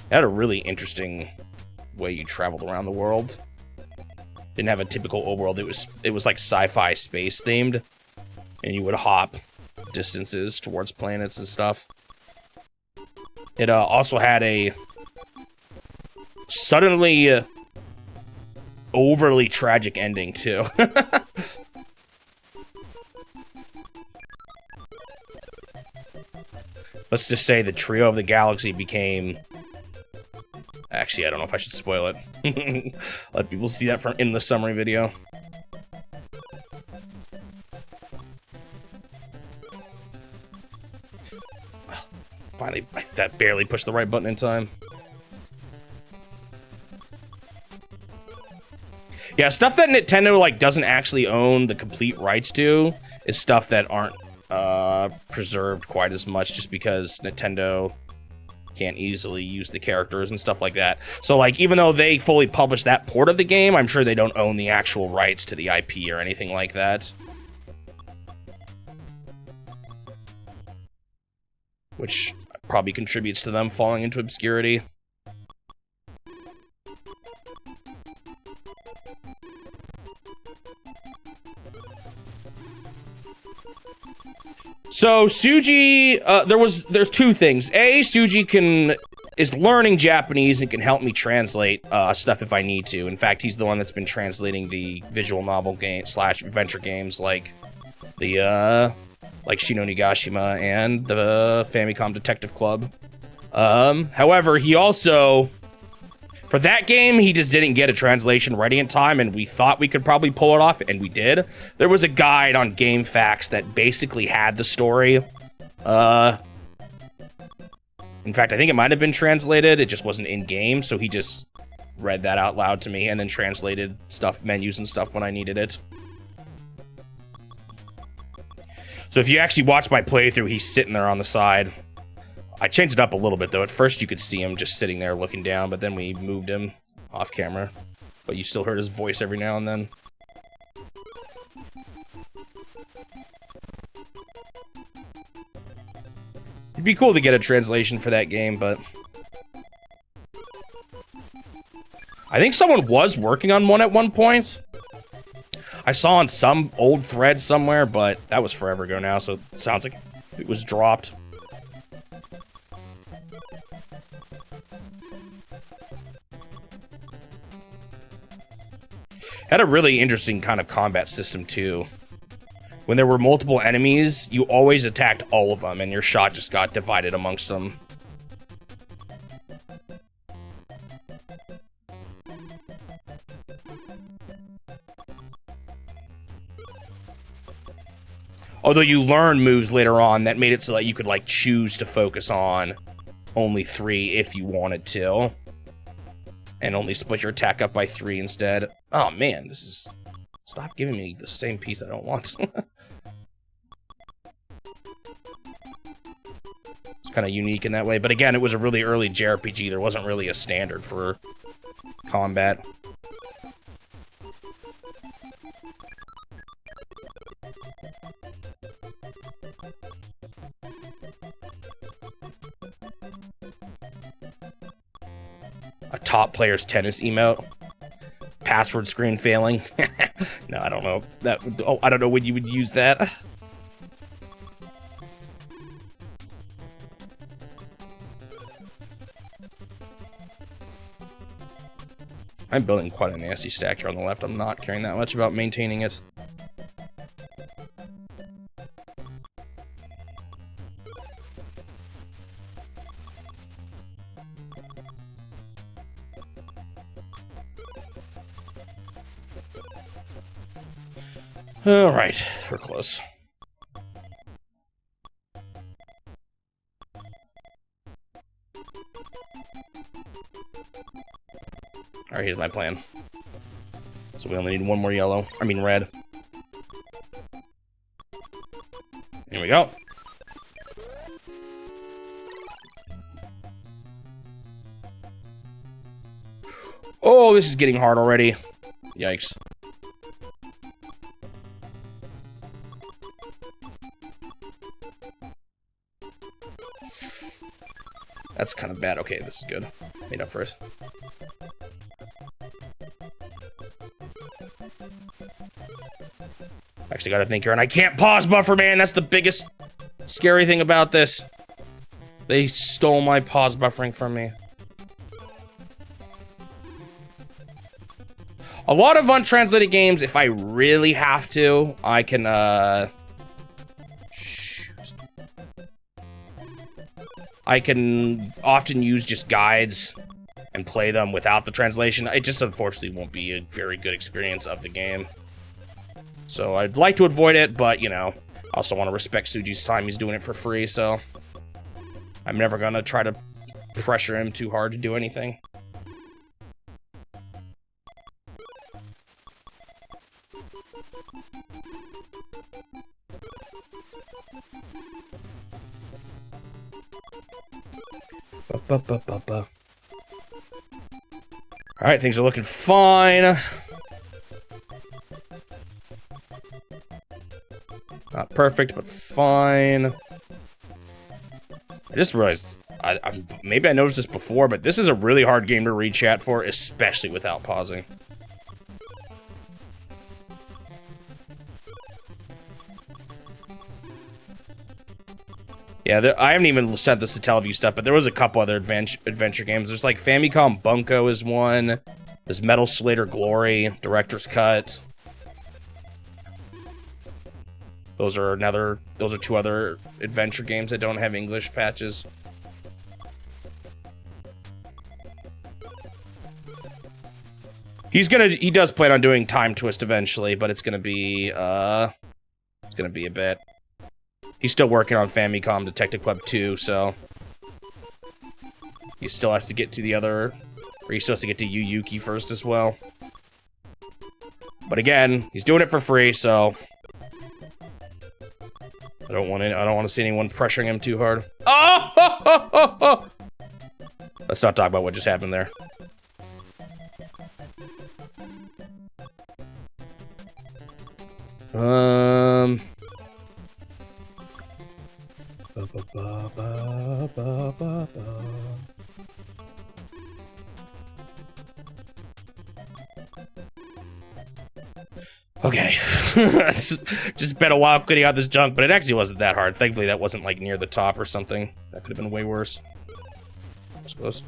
It had a really interesting way you traveled around the world. Didn't have a typical overworld. It was like sci-fi space themed, and you would hop distances towards planets and stuff. It also had a suddenly overly tragic ending too. Let's just say the Trio of the Galaxy became... Actually, I don't know if I should spoil it. Let people see that in the summary video. Finally, that barely pushed the right button in time. Yeah, stuff that Nintendo, like, doesn't actually own the complete rights to is stuff that aren't preserved quite as much just because Nintendo can't easily use the characters and stuff like that. So, like, even though they fully published that port of the game, I'm sure they don't own the actual rights to the IP or anything like that. Which probably contributes to them falling into obscurity. So Suji, there's two things. A, Suji is learning Japanese and can help me translate stuff if I need to. In fact, he's the one that's been translating the visual novel game / adventure games like the like Shino Nigashima and the Famicom Detective Club. However, he also, for that game, he just didn't get a translation ready in time, and we thought we could probably pull it off, and we did. There was a guide on GameFAQs that basically had the story. In fact, I think it might have been translated, it just wasn't in-game, so he just read that out loud to me, and then translated stuff, menus and stuff when I needed it. So if you actually watch my playthrough, he's sitting there on the side. I changed it up a little bit, though. At first, you could see him just sitting there looking down, but then we moved him off camera. But you still heard his voice every now and then. It'd be cool to get a translation for that game, but I think someone was working on one at one point. I saw on some old thread somewhere, but that was forever ago now, so it sounds like it was dropped. Had a really interesting kind of combat system, too. When there were multiple enemies, you always attacked all of them, and your shot just got divided amongst them. Although you learn moves later on that made it so that you could, like, choose to focus on only 3 if you wanted to. And only split your attack up by 3 instead. Oh, man, this is... Stop giving me the same piece I don't want. It's kind of unique in that way. But again, it was a really early JRPG. There wasn't really a standard for combat. A top player's tennis emote. Password screen failing. No, I don't know. I don't know when you would use that. I'm building quite a nasty stack here on the left. I'm not caring that much about maintaining it. All right, we're close. All right, here's my plan. So we only need one more yellow. I mean red. Here we go. Oh, this is getting hard already. Yikes. That's kind of bad. Okay, this is good. Made up for it. Actually gotta think here, and I can't pause buffer, man! That's the biggest scary thing about this. They stole my pause buffering from me. A lot of untranslated games, if I really have to, I can, shoot. I can often use just guides and play them without the translation. It just unfortunately won't be a very good experience of the game. So I'd like to avoid it, but, you know, I also want to respect Suji's time. He's doing it for free, so I'm never gonna try to pressure him too hard to do anything. Alright, things are looking fine. Not perfect, but fine. I just realized, maybe I noticed this before, but this is a really hard game to read chat for, especially without pausing. Yeah, I haven't even sent this to Teleview stuff, but there was a couple other adventure games. There's like Famicom Bunko is one. There's Metal Slater Glory, Director's Cut. Those are two other adventure games that don't have English patches. He does plan on doing Time Twist eventually, but it's gonna be a bit. He's still working on Famicom Detective Club 2, so he still has to get to the other, or he still has to get to Yu Yuki first as well. But again, he's doing it for free, so I don't want to see anyone pressuring him too hard. Oh! Let's not talk about what just happened there. Okay. It's just been a while cleaning out this junk, but it actually wasn't that hard. Thankfully, that wasn't like near the top or something. That could have been way worse. That's close.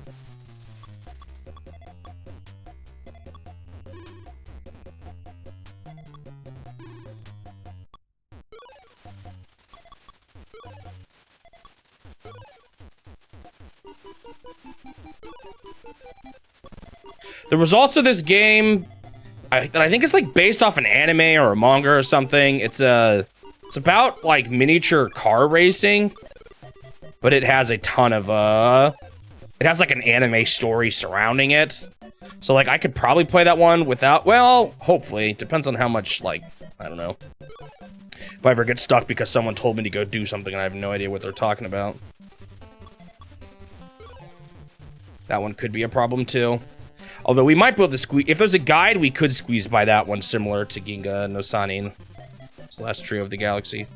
There was also this game that I think is like based off an anime or a manga or something. It's about like miniature car racing, but it has a ton of it has like an anime story surrounding it. So like I could probably play that one without, well, hopefully. It depends on how much, like, I don't know. If I ever get stuck because someone told me to go do something and I have no idea what they're talking about. That one could be a problem too. Although we might be able to squeeze, if there's a guide, we could squeeze by that one similar to Ginga no Sanin. It's the last trio of the galaxy.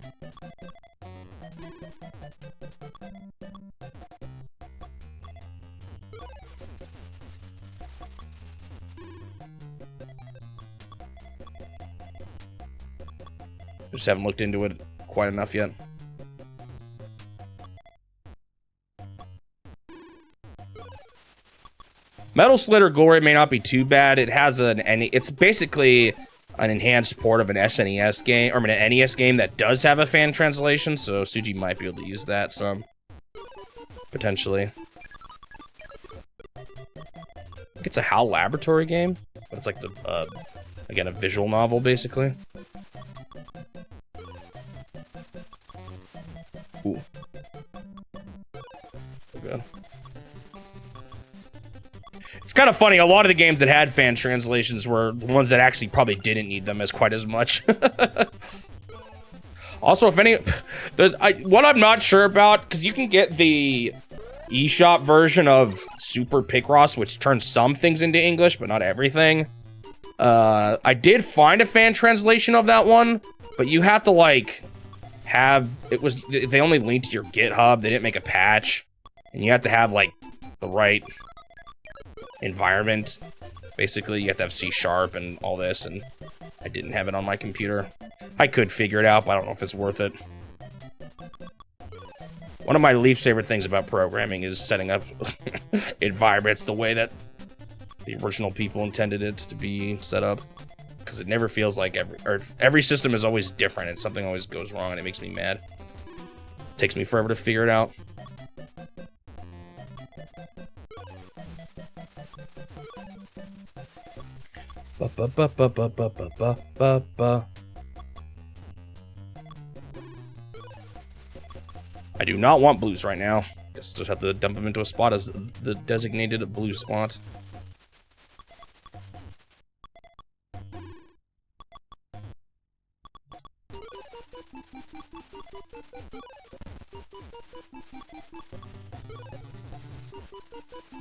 Just haven't looked into it quite enough yet. Metal Slater Glory may not be too bad. It has it's basically an enhanced port of an SNES game, or an NES game that does have a fan translation, so Suji might be able to use that some. Potentially. I think it's a HAL Laboratory game, but it's like the, again, a visual novel, basically. Ooh. Good. It's kind of funny, a lot of the games that had fan translations were the ones that actually probably didn't need them as quite as much. Also, if any, what I'm not sure about, because you can get the eShop version of Super Picross, which turns some things into English, but not everything. I did find a fan translation of that one, but you have to, like, they only linked to your GitHub, they didn't make a patch, and you have to have, like, the right environment. Basically, you have to have C# and all this, and I didn't have it on my computer. I could figure it out, but I don't know if it's worth it. One of my least favorite things about programming is setting up environments the way that the original people intended it to be set up. Because it never feels like every system is always different, and something always goes wrong, and it makes me mad. It takes me forever to figure it out. I do not want blues right now. Guess I'll just have to dump them into a spot as the designated blue spot.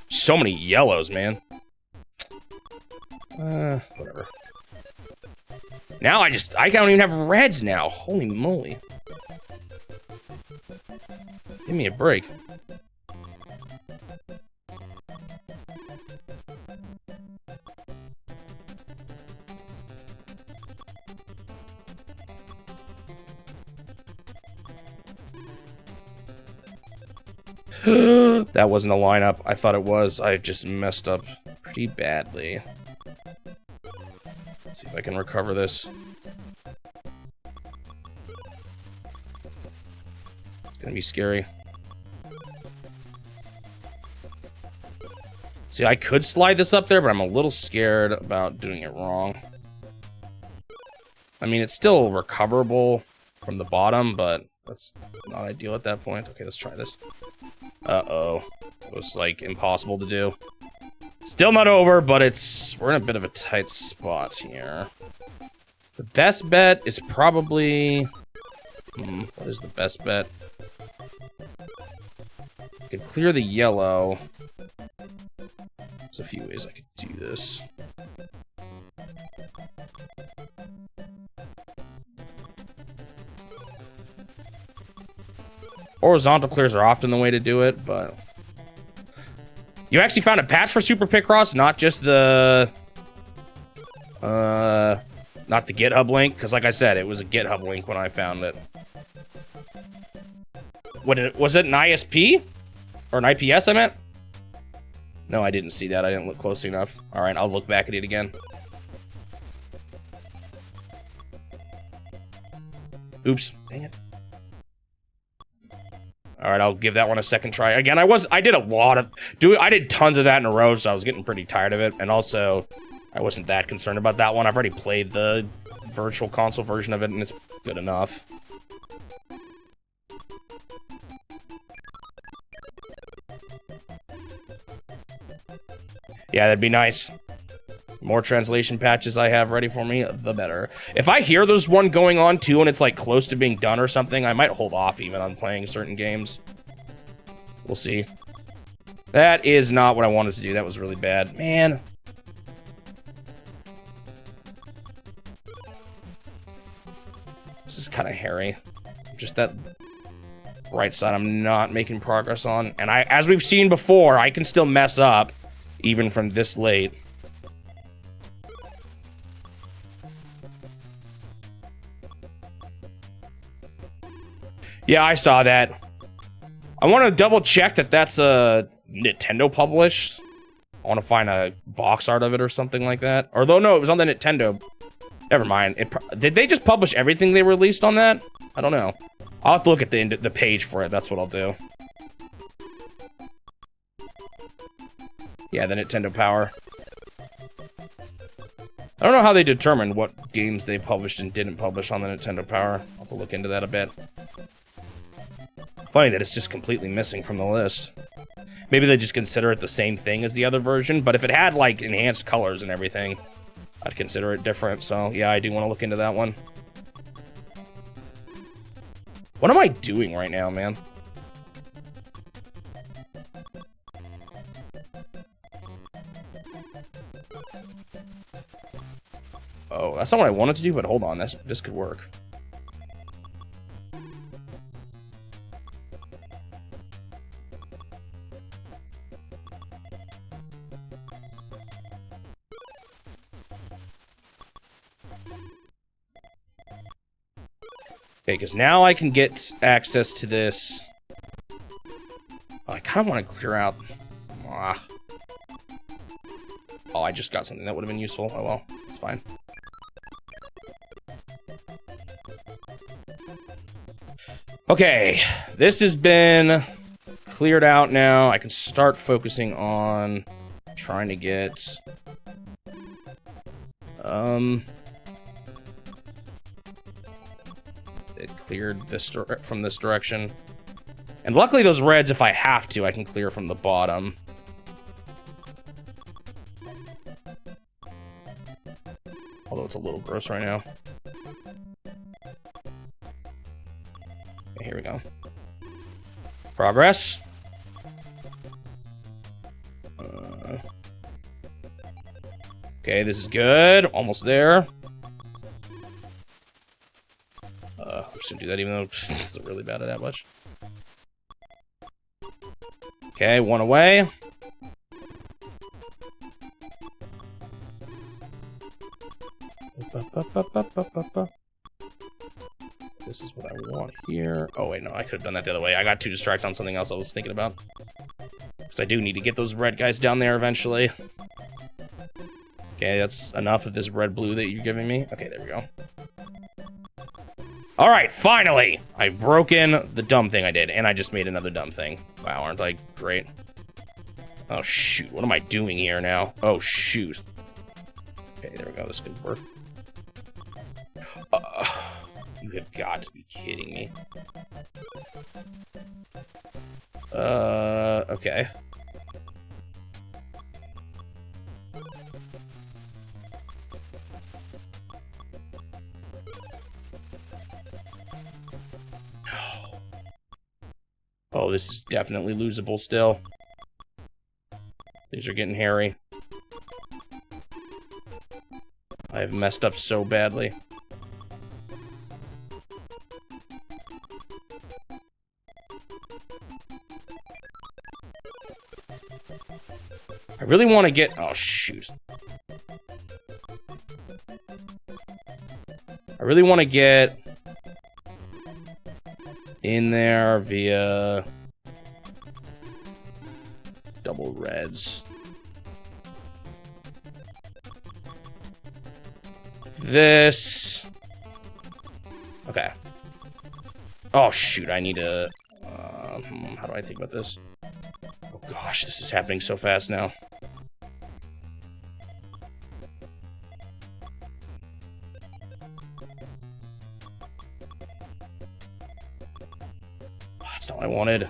So many yellows, man. Whatever. Now I don't even have reds now. Holy moly. Give me a break. That wasn't a lineup. I thought it was. I just messed up pretty badly. Let's see if I can recover this. It's gonna be scary. See, I could slide this up there, but I'm a little scared about doing it wrong. I mean, it's still recoverable from the bottom, but that's not ideal at that point. Okay, let's try this. Uh-oh. It was, like, impossible to do. Still not over, but we're in a bit of a tight spot here. The best bet is probably... what is the best bet? I could clear the yellow. There's a few ways I could do this. Horizontal clears are often the way to do it, but... You actually found a patch for Super Picross, not just the... not the GitHub link, because like I said, it was a GitHub link when I found it. Was it an ISP? Or an IPS, I meant? No, I didn't see that. I didn't look close enough. Alright, I'll look back at it again. Oops. Dang it. Alright, I'll give that one a second try. Again, I did a lot of... I did tons of that in a row, so I was getting pretty tired of it. And also, I wasn't that concerned about that one. I've already played the virtual console version of it, and it's good enough. Yeah, that'd be nice. The more translation patches I have ready for me, the better. If I hear there's one going on too and it's like close to being done or something, I might hold off even on playing certain games. We'll see. That is not what I wanted to do. That was really bad. Man. This is kind of hairy. Just that right side I'm not making progress on. And as we've seen before, I can still mess up even from this late. Yeah, I saw that. I want to double check that that's Nintendo published. I want to find a box art of it or something like that. Although, no, it was on the Nintendo. Never mind. Did they just publish everything they released on that? I don't know. I'll have to look at the page for it. That's what I'll do. Yeah, the Nintendo Power. I don't know how they determined what games they published and didn't publish on the Nintendo Power. I'll have to look into that a bit. Funny that it's just completely missing from the list. Maybe they just consider it the same thing as the other version, but if it had, like, enhanced colors and everything, I'd consider it different, so yeah, I do want to look into that one. What am I doing right now, man? Oh, that's not what I wanted to do, but hold on, this could work. Okay, because now I can get access to this. Oh, I kind of want to clear out. Oh, I just got something that would have been useful. Oh well, it's fine. Okay, this has been cleared out now. I can start focusing on trying to get... It cleared this from this direction. And luckily those reds, if I have to, I can clear from the bottom. Although it's a little gross right now. Okay, here we go. Progress. Okay, this is good. Almost there. I'm just gonna do that even though it's not really bad at that much. Okay, one away. this is what I want here. Oh, wait, no, I could have done that the other way. I got too distracted on something else I was thinking about. Because I do need to get those red guys down there eventually. Okay, that's enough of this red-blue that you're giving me. Okay, there we go. All right, finally! I've broken the dumb thing I did, and I just made another dumb thing. Wow, aren't I great? Oh, shoot. What am I doing here now? Oh, shoot. Okay, there we go. This could work. You have got to be kidding me. Okay. No. Oh, this is definitely losable still. These are getting hairy. I have messed up so badly. I really want to get... Oh, shoot. I really want to get in there via double reds. This. Okay. Oh, shoot. I need to... how do I think about this? Oh, gosh. This is happening so fast now. Oh, that's not what I wanted.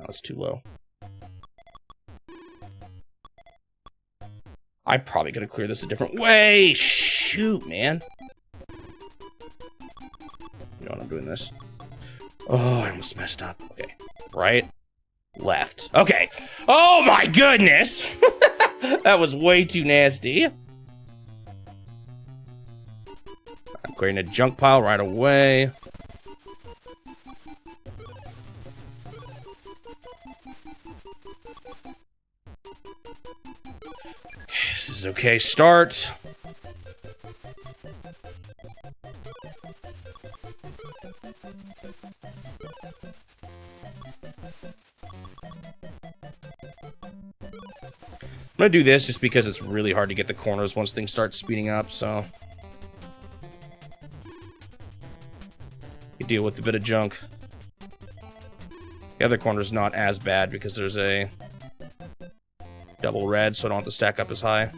Oh, it's too low. I probably could have cleared this a different way. Shoot, man. You know what, I'm doing this. Oh, I almost messed up. Okay. Right. Left. Okay. Oh my goodness. That was way too nasty. I'm creating a junk pile right away. This is okay. Start. I'm gonna do this just because it's really hard to get the corners once things start speeding up, so. You deal with a bit of junk. The other corner's not as bad because there's a double red, so I don't have to stack up as high. There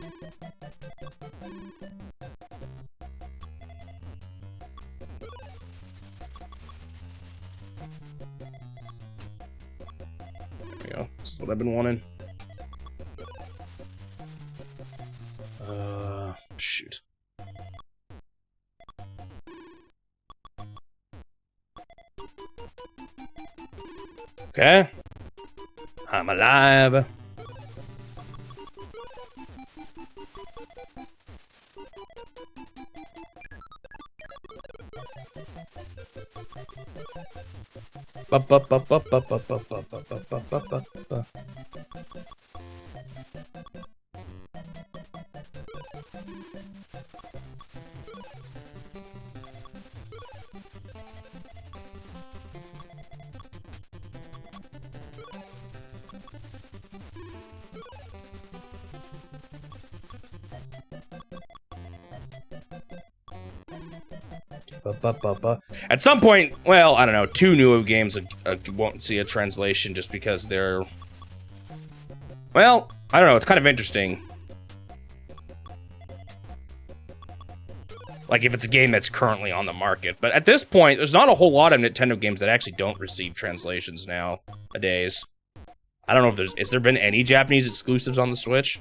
we go. This is what I've been wanting. Shoot. Okay. I'm alive. At some point, well, I don't know, 2 new games won't see a translation just because they're... Well, I don't know, it's kind of interesting. Like, if it's a game that's currently on the market. But at this point, there's not a whole lot of Nintendo games that actually don't receive translations nowadays. I don't know if there's... Has there been any Japanese exclusives on the Switch?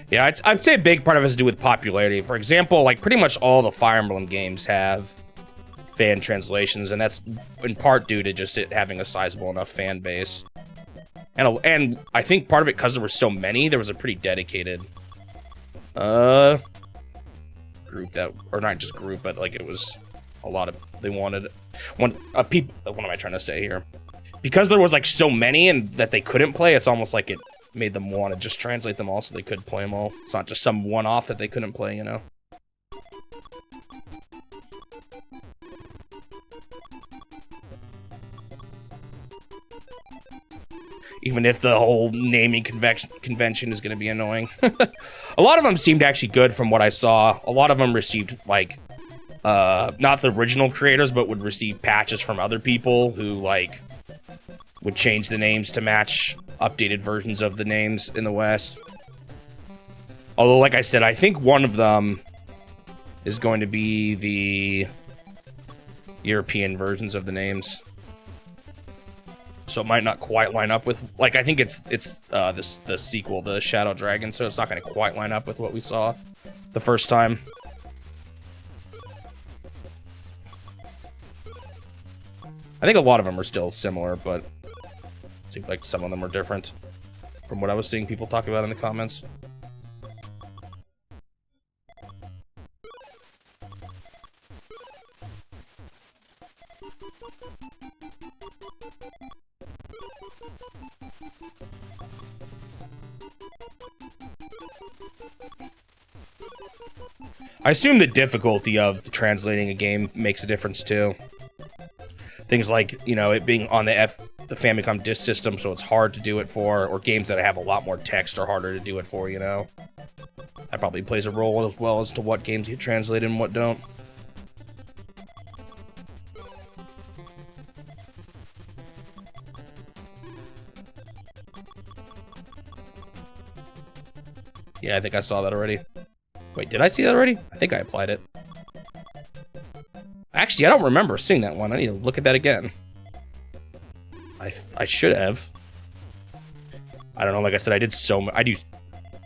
Yeah, I'd say a big part of it has to do with popularity. For example, like pretty much all the Fire Emblem games have fan translations, and that's in part due to just it having a sizable enough fan base. And I think part of it, because there were so many, there was a pretty dedicated group that, or not just group, but like it was a lot of, they wanted people. What am I trying to say here? Because there was like so many and that they couldn't play, it's almost like it made them want to just translate them all so they could play them all. It's not just some one-off that they couldn't play, you know? Even if the whole naming convention is going to be annoying. A lot of them seemed actually good from what I saw. A lot of them received, like, not the original creators, but would receive patches from other people who, like, would change the names to match updated versions of the names in the West. Although, like I said, I think one of them is going to be the European versions of the names. So it might not quite line up with, like, I think it's the sequel, the Shadow Dragon, so it's not going to quite line up with what we saw the first time. I think a lot of them are still similar, but it seems like some of them are different from what I was seeing people talk about in the comments. I assume the difficulty of translating a game makes a difference too. Things like, you know, it being on the Famicom disk system, so it's hard to do it for, or games that have a lot more text are harder to do it for, you know? That probably plays a role as well as to what games get translated and what don't. Yeah, I think I saw that already. Wait, did I see that already? I think I applied it. Actually, I don't remember seeing that one. I need to look at that again. I should have. I don't know, like I said, I did so much. I do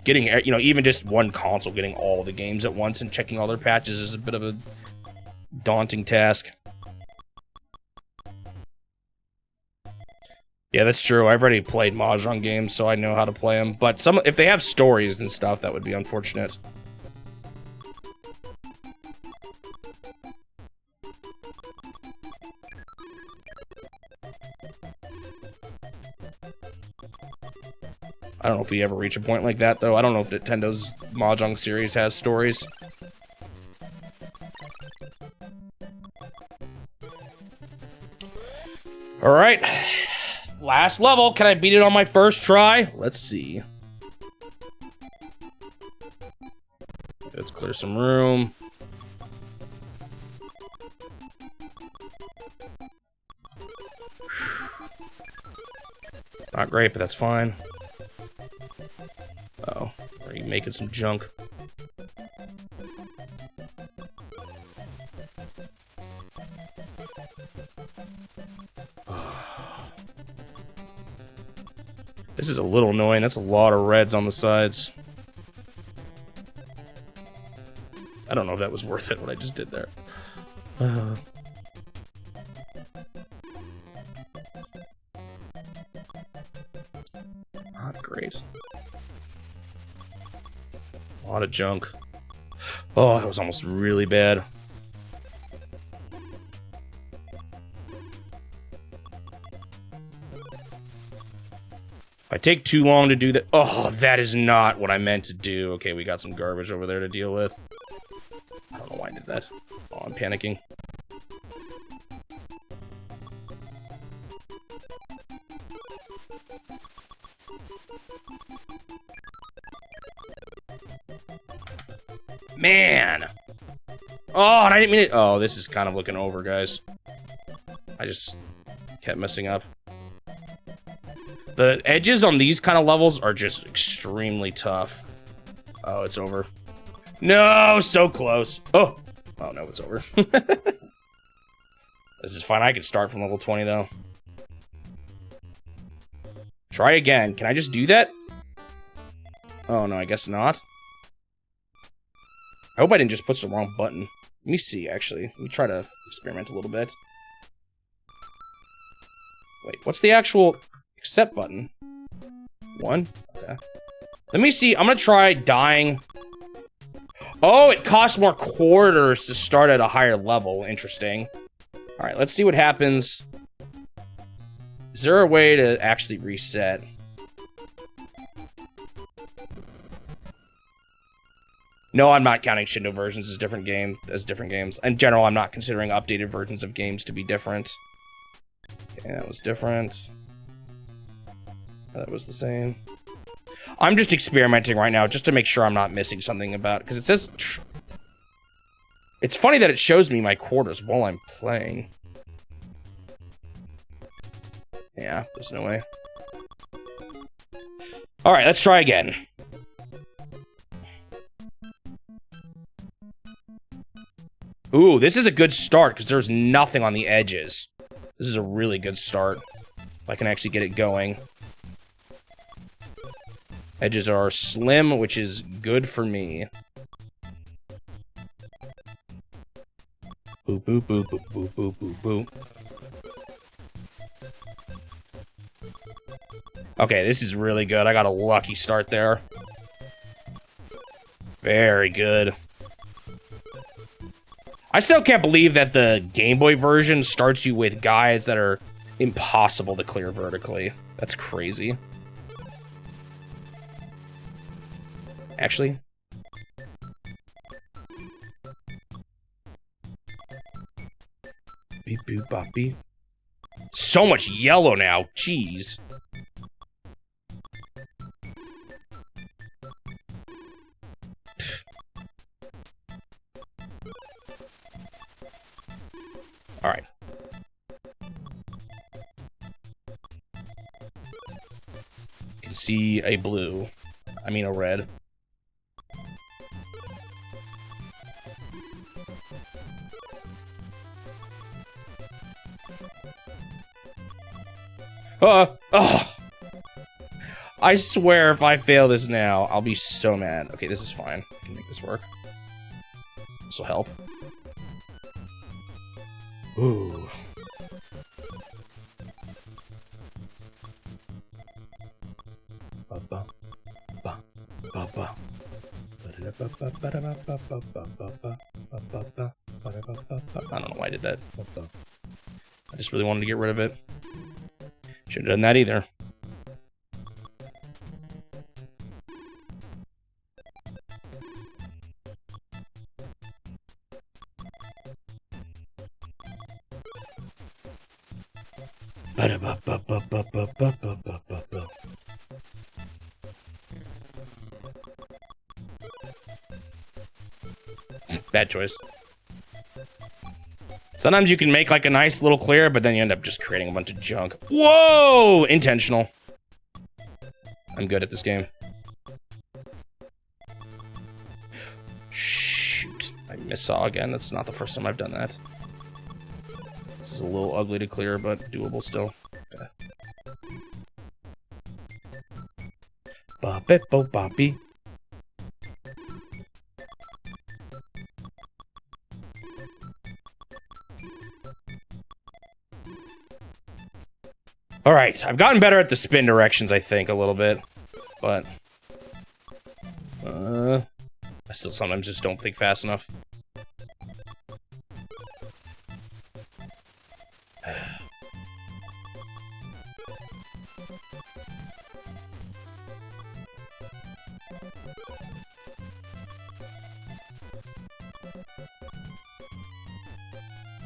getting, you know, even just one console getting all the games at once and checking all their patches is a bit of a daunting task. Yeah, that's true. I've already played Mahjong games, so I know how to play them. But if they have stories and stuff, that would be unfortunate. I don't know if we ever reach a point like that, though. I don't know if Nintendo's Mahjong series has stories. All right. Last level. Can I beat it on my first try? Let's see. Let's clear some room. Not great, but that's fine. Uh-oh. Are you making some junk? This is a little annoying. That's a lot of reds on the sides. I don't know if that was worth it, what I just did there. Not great. A lot of junk. Oh, that was almost really bad. If I take too long to do that... Oh, that is not what I meant to do. Okay, we got some garbage over there to deal with. I don't know why I did that. Oh, I'm panicking. Man! Oh, and I didn't mean it. Oh, this is kind of looking over, guys. I just kept messing up. The edges on these kind of levels are just extremely tough. Oh, it's over. No, so close. Oh, oh no, it's over. This is fine. I can start from level 20, though. Try again. Can I just do that? Oh, no, I guess not. I hope I didn't just push the wrong button. Let me see, actually. Let me try to experiment a little bit. Wait, what's the actual accept button? 1? Okay. Let me see. I'm gonna try dying. Oh, it costs more quarters to start at a higher level. Interesting. All right, let's see what happens. Is there a way to actually reset? No, I'm not counting Shindo versions as different games. In general, I'm not considering updated versions of games to be different. Okay, that was different. That was the same. I'm just experimenting right now just to make sure I'm not missing something about it, because it says... It's funny that it shows me my quarters while I'm playing. Yeah, there's no way. All right, let's try again. Ooh, this is a good start because there's nothing on the edges. This is a really good start. If I can actually get it going. Edges are slim, which is good for me. Boop, boop, boop, boop, boop, boop, boop, boop. Okay, this is really good. I got a lucky start there. Very good. I still can't believe that the Game Boy version starts you with guys that are impossible to clear vertically. That's crazy. Actually. Beep boop bop beep. So much yellow now. Jeez. All right. You can see a blue. I mean a red. Oh. I swear if I fail this now, I'll be so mad. Okay, this is fine. I can make this work. This will help. Ooh. I don't know why I did that. I just really wanted to get rid of it. Should have done that either. Bad choice. Sometimes you can make like a nice little clear, but then you end up just creating a bunch of junk. Whoa! Intentional. I'm good at this game. Shoot. I missaw again. That's not the first time I've done that. This is a little ugly to clear, but doable still. Okay. Bop-it-bo-boppy. All right, I've gotten better at the spin directions, I think, a little bit, but I still sometimes just don't think fast enough.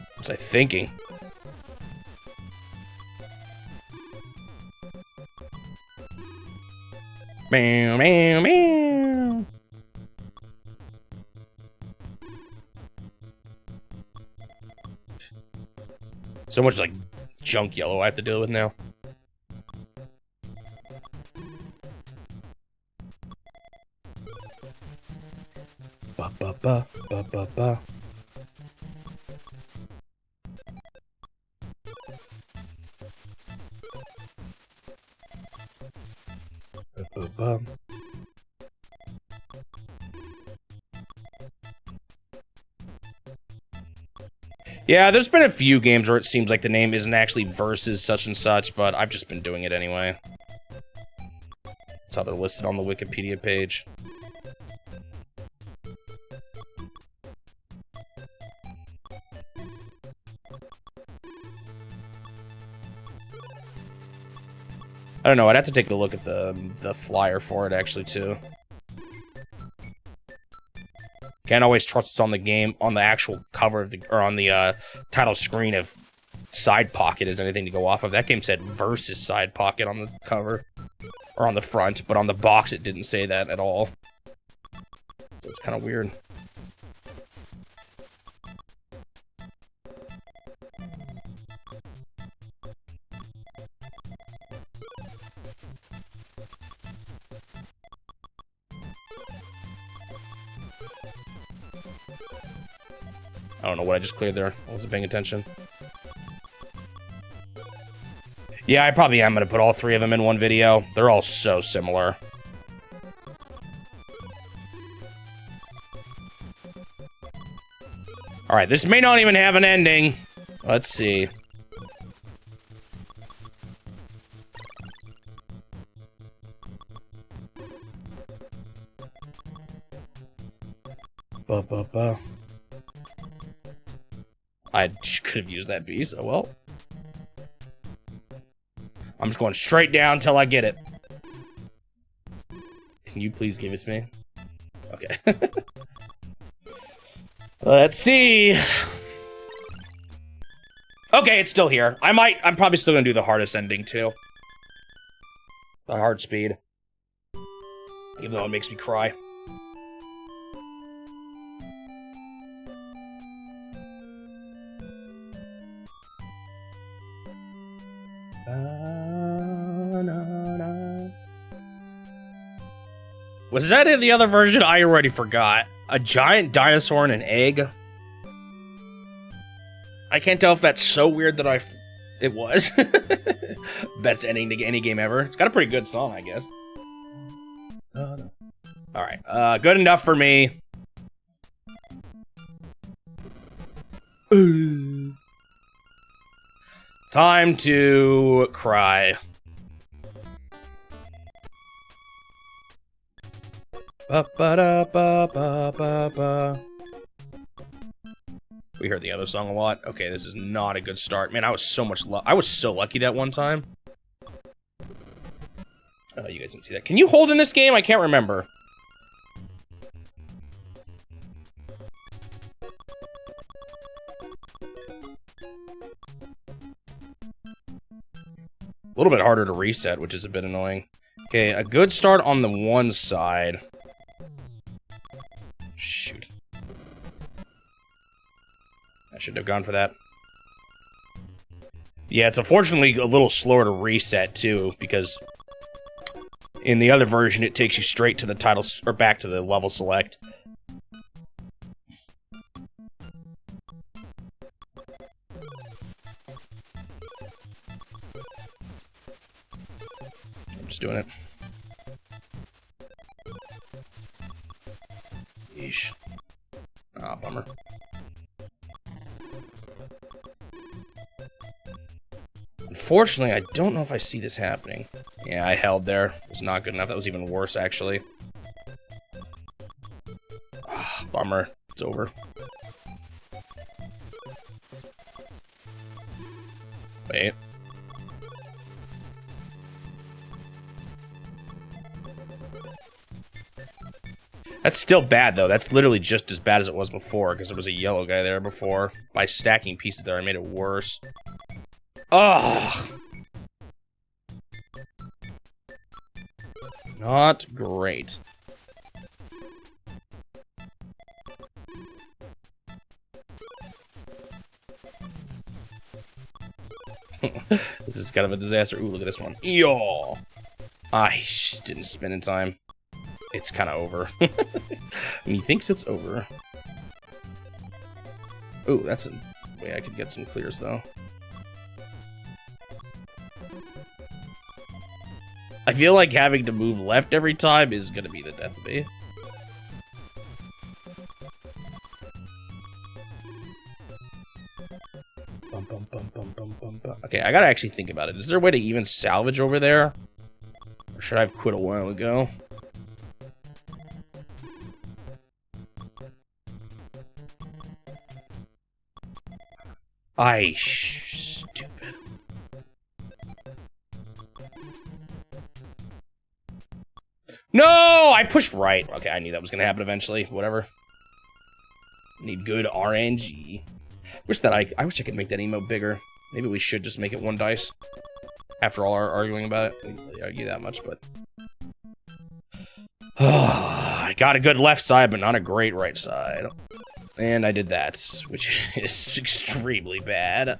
What was I thinking? Meow, meow, meow. So much like junk yellow I have to deal with now. Ba ba ba ba ba ba. Ba. Yeah, there's been a few games where it seems like the name isn't actually versus such and such, but I've just been doing it anyway. That's how they're listed on the Wikipedia page. I don't know, I'd have to take a look at the flyer for it, actually, too. Can't always trust it's on the game, on the actual cover of the, or on the title screen if Side Pocket is anything to go off of. That game said versus Side Pocket on the cover, or on the front, but on the box it didn't say that at all. So it's kind of weird. I don't know what I just cleared there. I wasn't paying attention. Yeah, I probably am gonna put all three of them in one video. They're all so similar. Alright, this may not even have an ending. Let's see. Ba-ba-ba. I could have used that B, so well. I'm just going straight down until I get it. Can you please give it to me? Okay. Let's see. Okay, it's still here. I'm probably still gonna do the hardest ending too. The hard speed. Even though it makes me cry. Was that in the other version? I already forgot. A giant dinosaur and an egg? I can't tell if that's so weird that it was. Best ending to any game ever. It's got a pretty good song, I guess. Alright, good enough for me. Time to cry. Ba-ba-da-ba-ba-ba-ba. We heard the other song a lot. Okay, this is not a good start. Man, I was so lucky that one time. Oh, you guys didn't see that. Can you hold in this game? I can't remember. A little bit harder to reset, which is a bit annoying. Okay, a good start on the one side. Shoot. I shouldn't have gone for that. Yeah, it's unfortunately a little slower to reset, too, because in the other version, it takes you straight to the title, or back to the level select. I'm just doing it. Yeesh. Ah, bummer. Unfortunately, I don't know if I see this happening. Yeah, I held there. It was not good enough. That was even worse, actually. Ah, bummer. It's over. Wait. That's still bad, though. That's literally just as bad as it was before, because there was a yellow guy there before. By stacking pieces there, I made it worse. Ugh! Not great. This is kind of a disaster. Ooh, look at this one. Yo! I didn't spin in time. It's kind of over. And he thinks it's over. Ooh, that's a way I could get some clears, though. I feel like having to move left every time is gonna be the death of me. Okay, I gotta actually think about it. Is there a way to even salvage over there? Or should I have quit a while ago? Stupid. No! I pushed right. Okay, I knew that was gonna happen eventually. Whatever. Need good RNG. Wish I wish I could make that emote bigger. Maybe we should just make it 1 dice. After all our arguing about it. We didn't really argue that much, but... I got a good left side, but not a great right side. And I did that, which is extremely bad.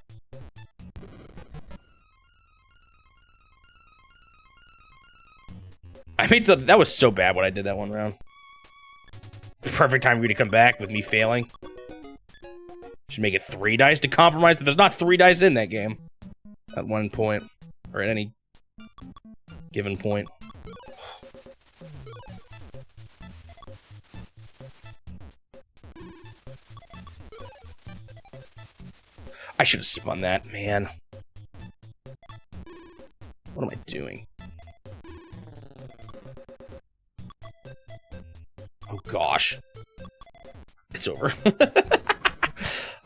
I made something that was so bad when I did that one round. Perfect time for you to come back with me failing. Should make it 3 dice to compromise. There's not 3 dice in that game. At one point. Or at any given point. I should have spun that, man. What am I doing? Oh gosh. It's over.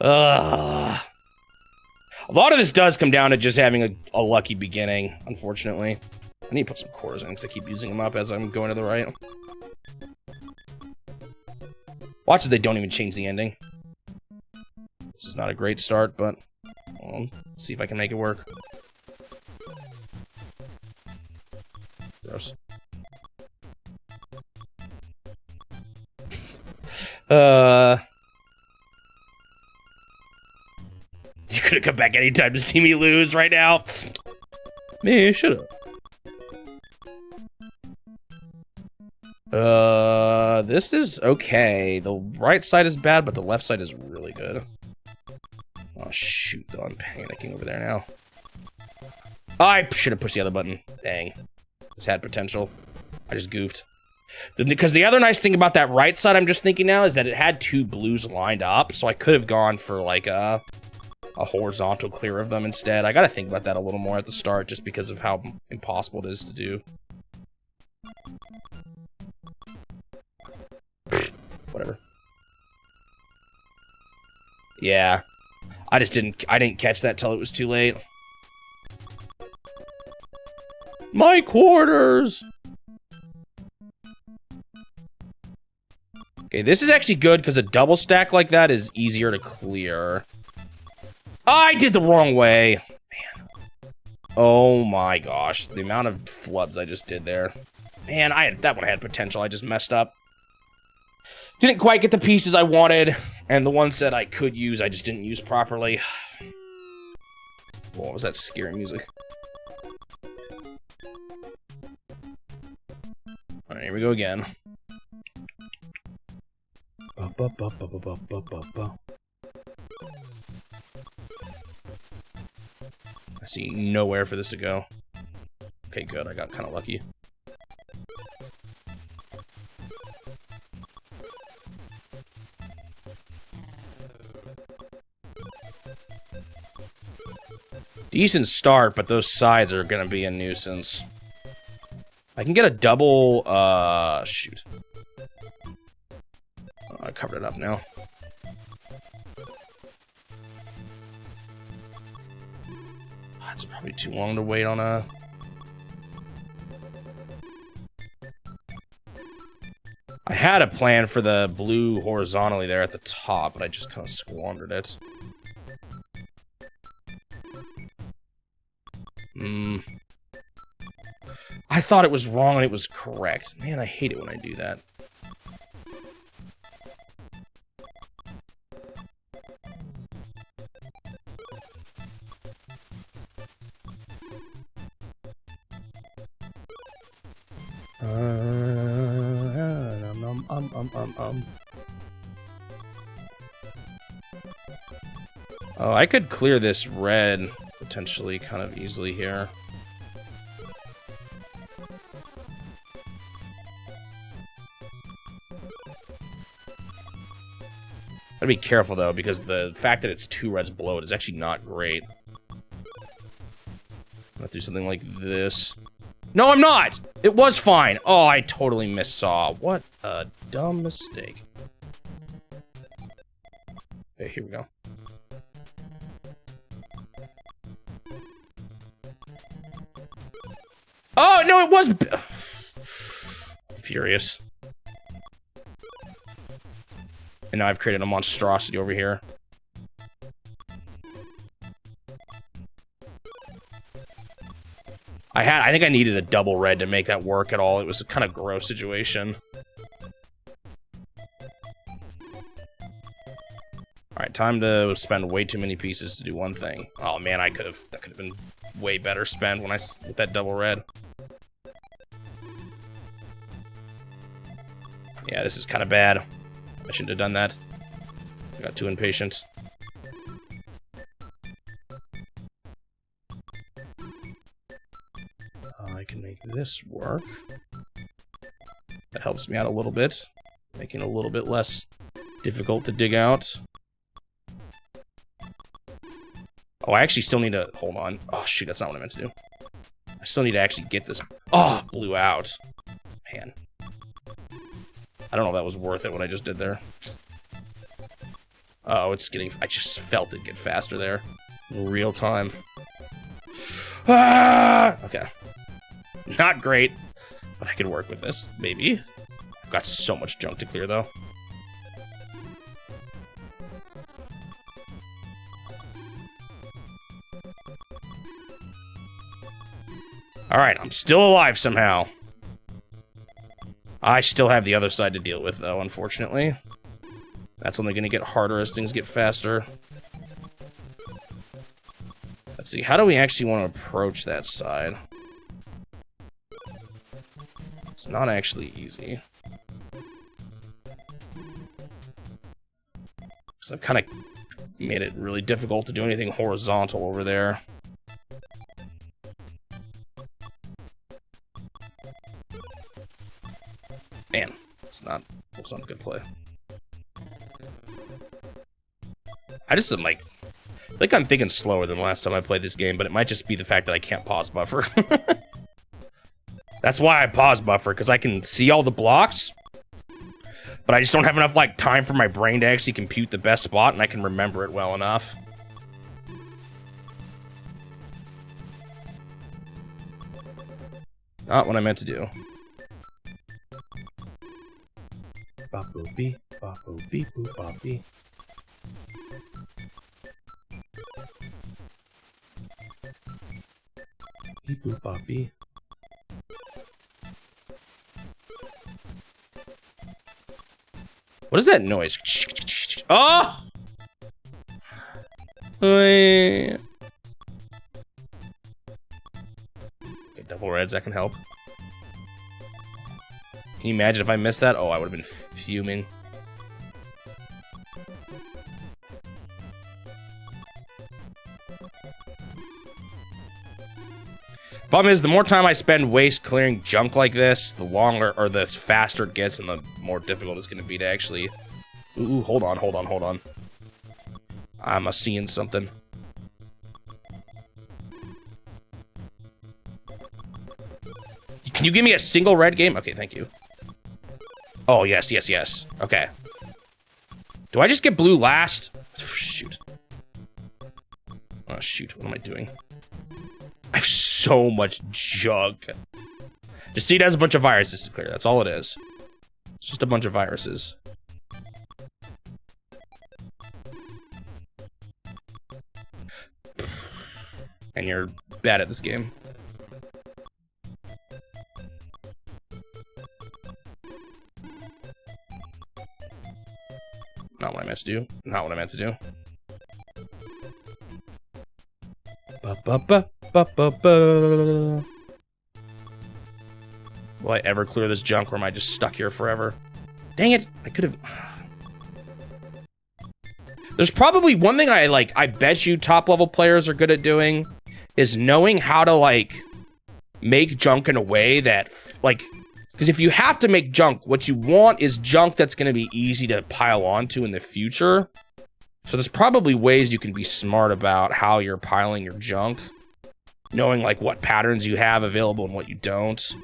A lot of this does come down to just having a lucky beginning, unfortunately. I need to put some quarters in because I keep using them up as I'm going to the right. Watch as they don't even change the ending. This is not a great start, but let's see if I can make it work. Gross. You could have come back anytime to see me lose right now. Man, shut up. This is okay. The right side is bad, but the left side is really good. Oh, shoot, though. I'm panicking over there now. I should have pushed the other button. Dang. This had potential. I just goofed. Because the other nice thing about that right side, I'm just thinking now, is that it had 2 blues lined up, so I could have gone for, like, a horizontal clear of them instead. I gotta think about that a little more at the start, just because of how impossible it is to do. Whatever. Yeah. I didn't catch that till it was too late. My quarters! Okay, this is actually good because a double stack like that is easier to clear. I did the wrong way. Man. Oh my gosh. The amount of flubs I just did there. Man, that one had potential. I just messed up. Didn't quite get the pieces I wanted, and the ones that I could use, I just didn't use properly. What was that scary music? Alright, here we go again. I see nowhere for this to go. Okay, good. I got kind of lucky. Decent start, but those sides are gonna be a nuisance. I can get a double, shoot. I covered it up now. It's probably too long to wait on a... I had a plan for the blue horizontally there at the top, but I just kind of squandered it. I thought it was wrong and it was correct. Man, I hate it when I do that. Oh, I could clear this red potentially kind of easily here. Gotta be careful though, because the fact that it's 2 reds below it is actually not great. I'm gonna do something like this. No, I'm not! It was fine. Oh, I totally missaw. What a dumb mistake. Okay, here we go. Oh, no, it was... I'm furious. And now I've created a monstrosity over here. I think I needed a double red to make that work at all. It was a kind of gross situation. Alright, time to spend way too many pieces to do one thing. Oh man, that could have been way better spent when with that double red. Yeah, this is kind of bad. I shouldn't have done that. I got too impatient. I can make this work. That helps me out a little bit, making it a little bit less difficult to dig out. Oh, I actually still need to... Hold on. Oh, shoot, that's not what I meant to do. I still need to actually get this... Oh, blew out. Man. I don't know if that was worth it, what I just did there. Oh, it's getting... I just felt it get faster there. In real time. Ah! Okay. Not great, but I can work with this, maybe. I've got so much junk to clear, though. Alright, I'm still alive somehow. I still have the other side to deal with, though, unfortunately. That's only going to get harder as things get faster. Let's see, how do we actually want to approach that side? It's not actually easy. Because I've kind of made it really difficult to do anything horizontal over there. Man, it's not a good play. I just am like I'm thinking slower than last time I played this game, but it might just be the fact that I can't pause buffer. That's why I pause buffer, because I can see all the blocks, but I just don't have enough like time for my brain to actually compute the best spot, and I can remember it well enough. Not what I meant to do. Bop-boop-bee, bop-boop-bee, boop-bop-bee. Beep-boop-bop-bee. What is that noise? Oh! Okay, double reds, that can help. Can you imagine if I missed that? Oh, I would have been fuming. Problem is, the more time I spend waste clearing junk like this, the longer, or the faster it gets, and the more difficult it's going to be to actually... Ooh, hold on, hold on, hold on. I'm seeing something. Can you give me a single red game? Okay, thank you. Oh, yes, yes, yes. Okay. Do I just get blue last? Shoot. Oh, shoot. What am I doing? I have so much junk. Just see, it has a bunch of viruses to clear. That's all it is. It's just a bunch of viruses. And you're bad at this game. Not what I meant to do. Not what I meant to do. Ba-ba-ba-ba-ba-ba. Will I ever clear this junk, or am I just stuck here forever? Dang it! I could have... There's probably one thing I bet you top-level players are good at doing, is knowing how to, like, make junk in a way that, like... Because if you have to make junk, what you want is junk that's going to be easy to pile onto in the future. So there's probably ways you can be smart about how you're piling your junk. knowing like what patterns you have available and what you don't.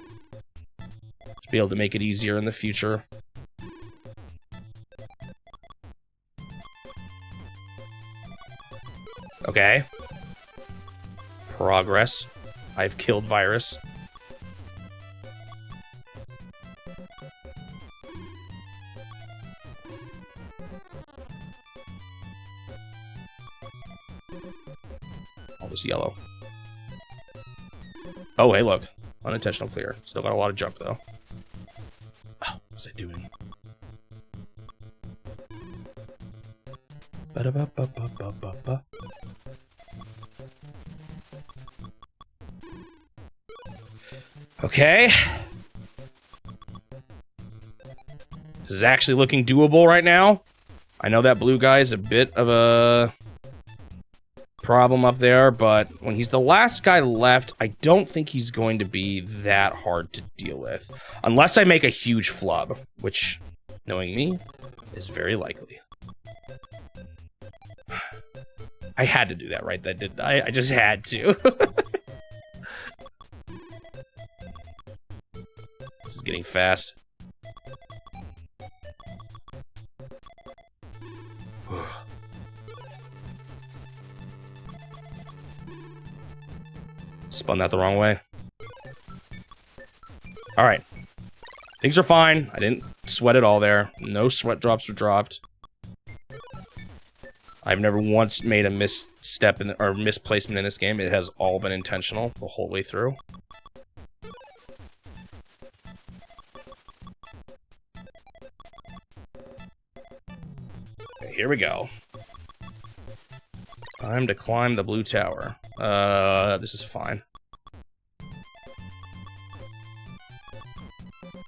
To be able to make it easier in the future. Okay. Progress. I've killed virus. All this yellow. Oh, hey, look. Unintentional clear. Still got a lot of junk, though. Oh, what was I doing? Ba-da-ba-ba-ba-ba-ba. Okay. This is actually looking doable right now. I know that blue guy is a bit of a problem up there, but when he's the last guy left, I don't think he's going to be that hard to deal with. Unless I make a huge flub, which, knowing me, is very likely. I had to do that right then, didn't I? I just had to. This is getting fast. Spun that the wrong way. All right. Things are fine. I didn't sweat at all there. No sweat drops were dropped. I've never once made a misstep or misplacement in this game. It has all been intentional the whole way through. Okay, here we go. Time to climb the blue tower. This is fine.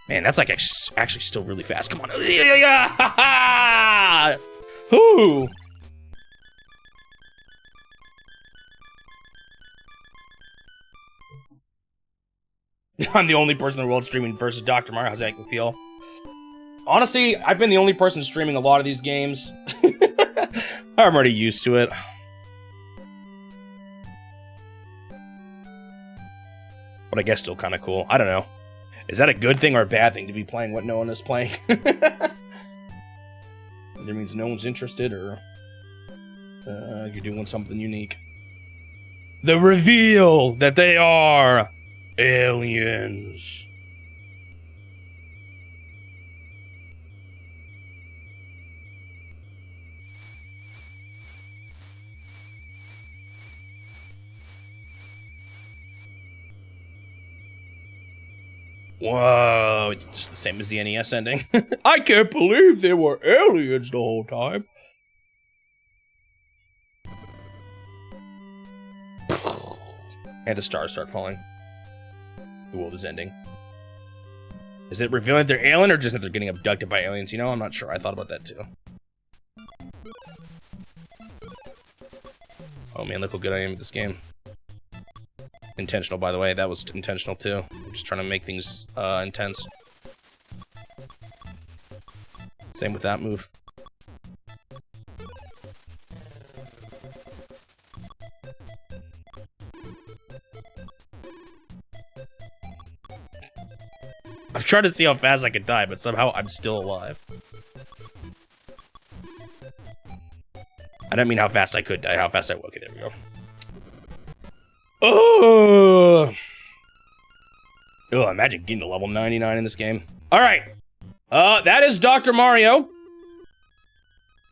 Man, that's like actually still really fast. Come on. Whoo! I'm the only person in the world streaming versus Dr. Mario. How's that make me feel? Honestly, I've been the only person streaming a lot of these games. I'm already used to it. But I guess still kind of cool. I don't know. Is that a good thing or a bad thing to be playing what no one is playing? Either means no one's interested or you're doing something unique. The reveal that they are aliens. Whoa, it's just the same as the NES ending. I can't believe they were aliens the whole time. And the stars start falling. The world is ending. Is it revealing that they're alien or just that they're getting abducted by aliens? You know, I'm not sure. I thought about that too. Oh man, look how good I am at this game. Intentional, by the way. That was intentional too. I'm just trying to make things intense. Same with that move. I've tried to see how fast I could die, but somehow I'm still alive. I don't mean how fast I could die, how fast I will. Okay, there we go. Oh! Oh, imagine getting to level 99 in this game. Alright. That is Dr. Mario.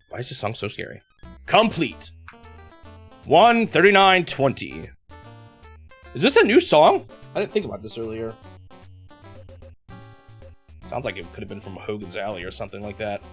Why is this song so scary? Complete. 1:39:20. Is this a new song? I didn't think about this earlier. Sounds like it could have been from Hogan's Alley or something like that.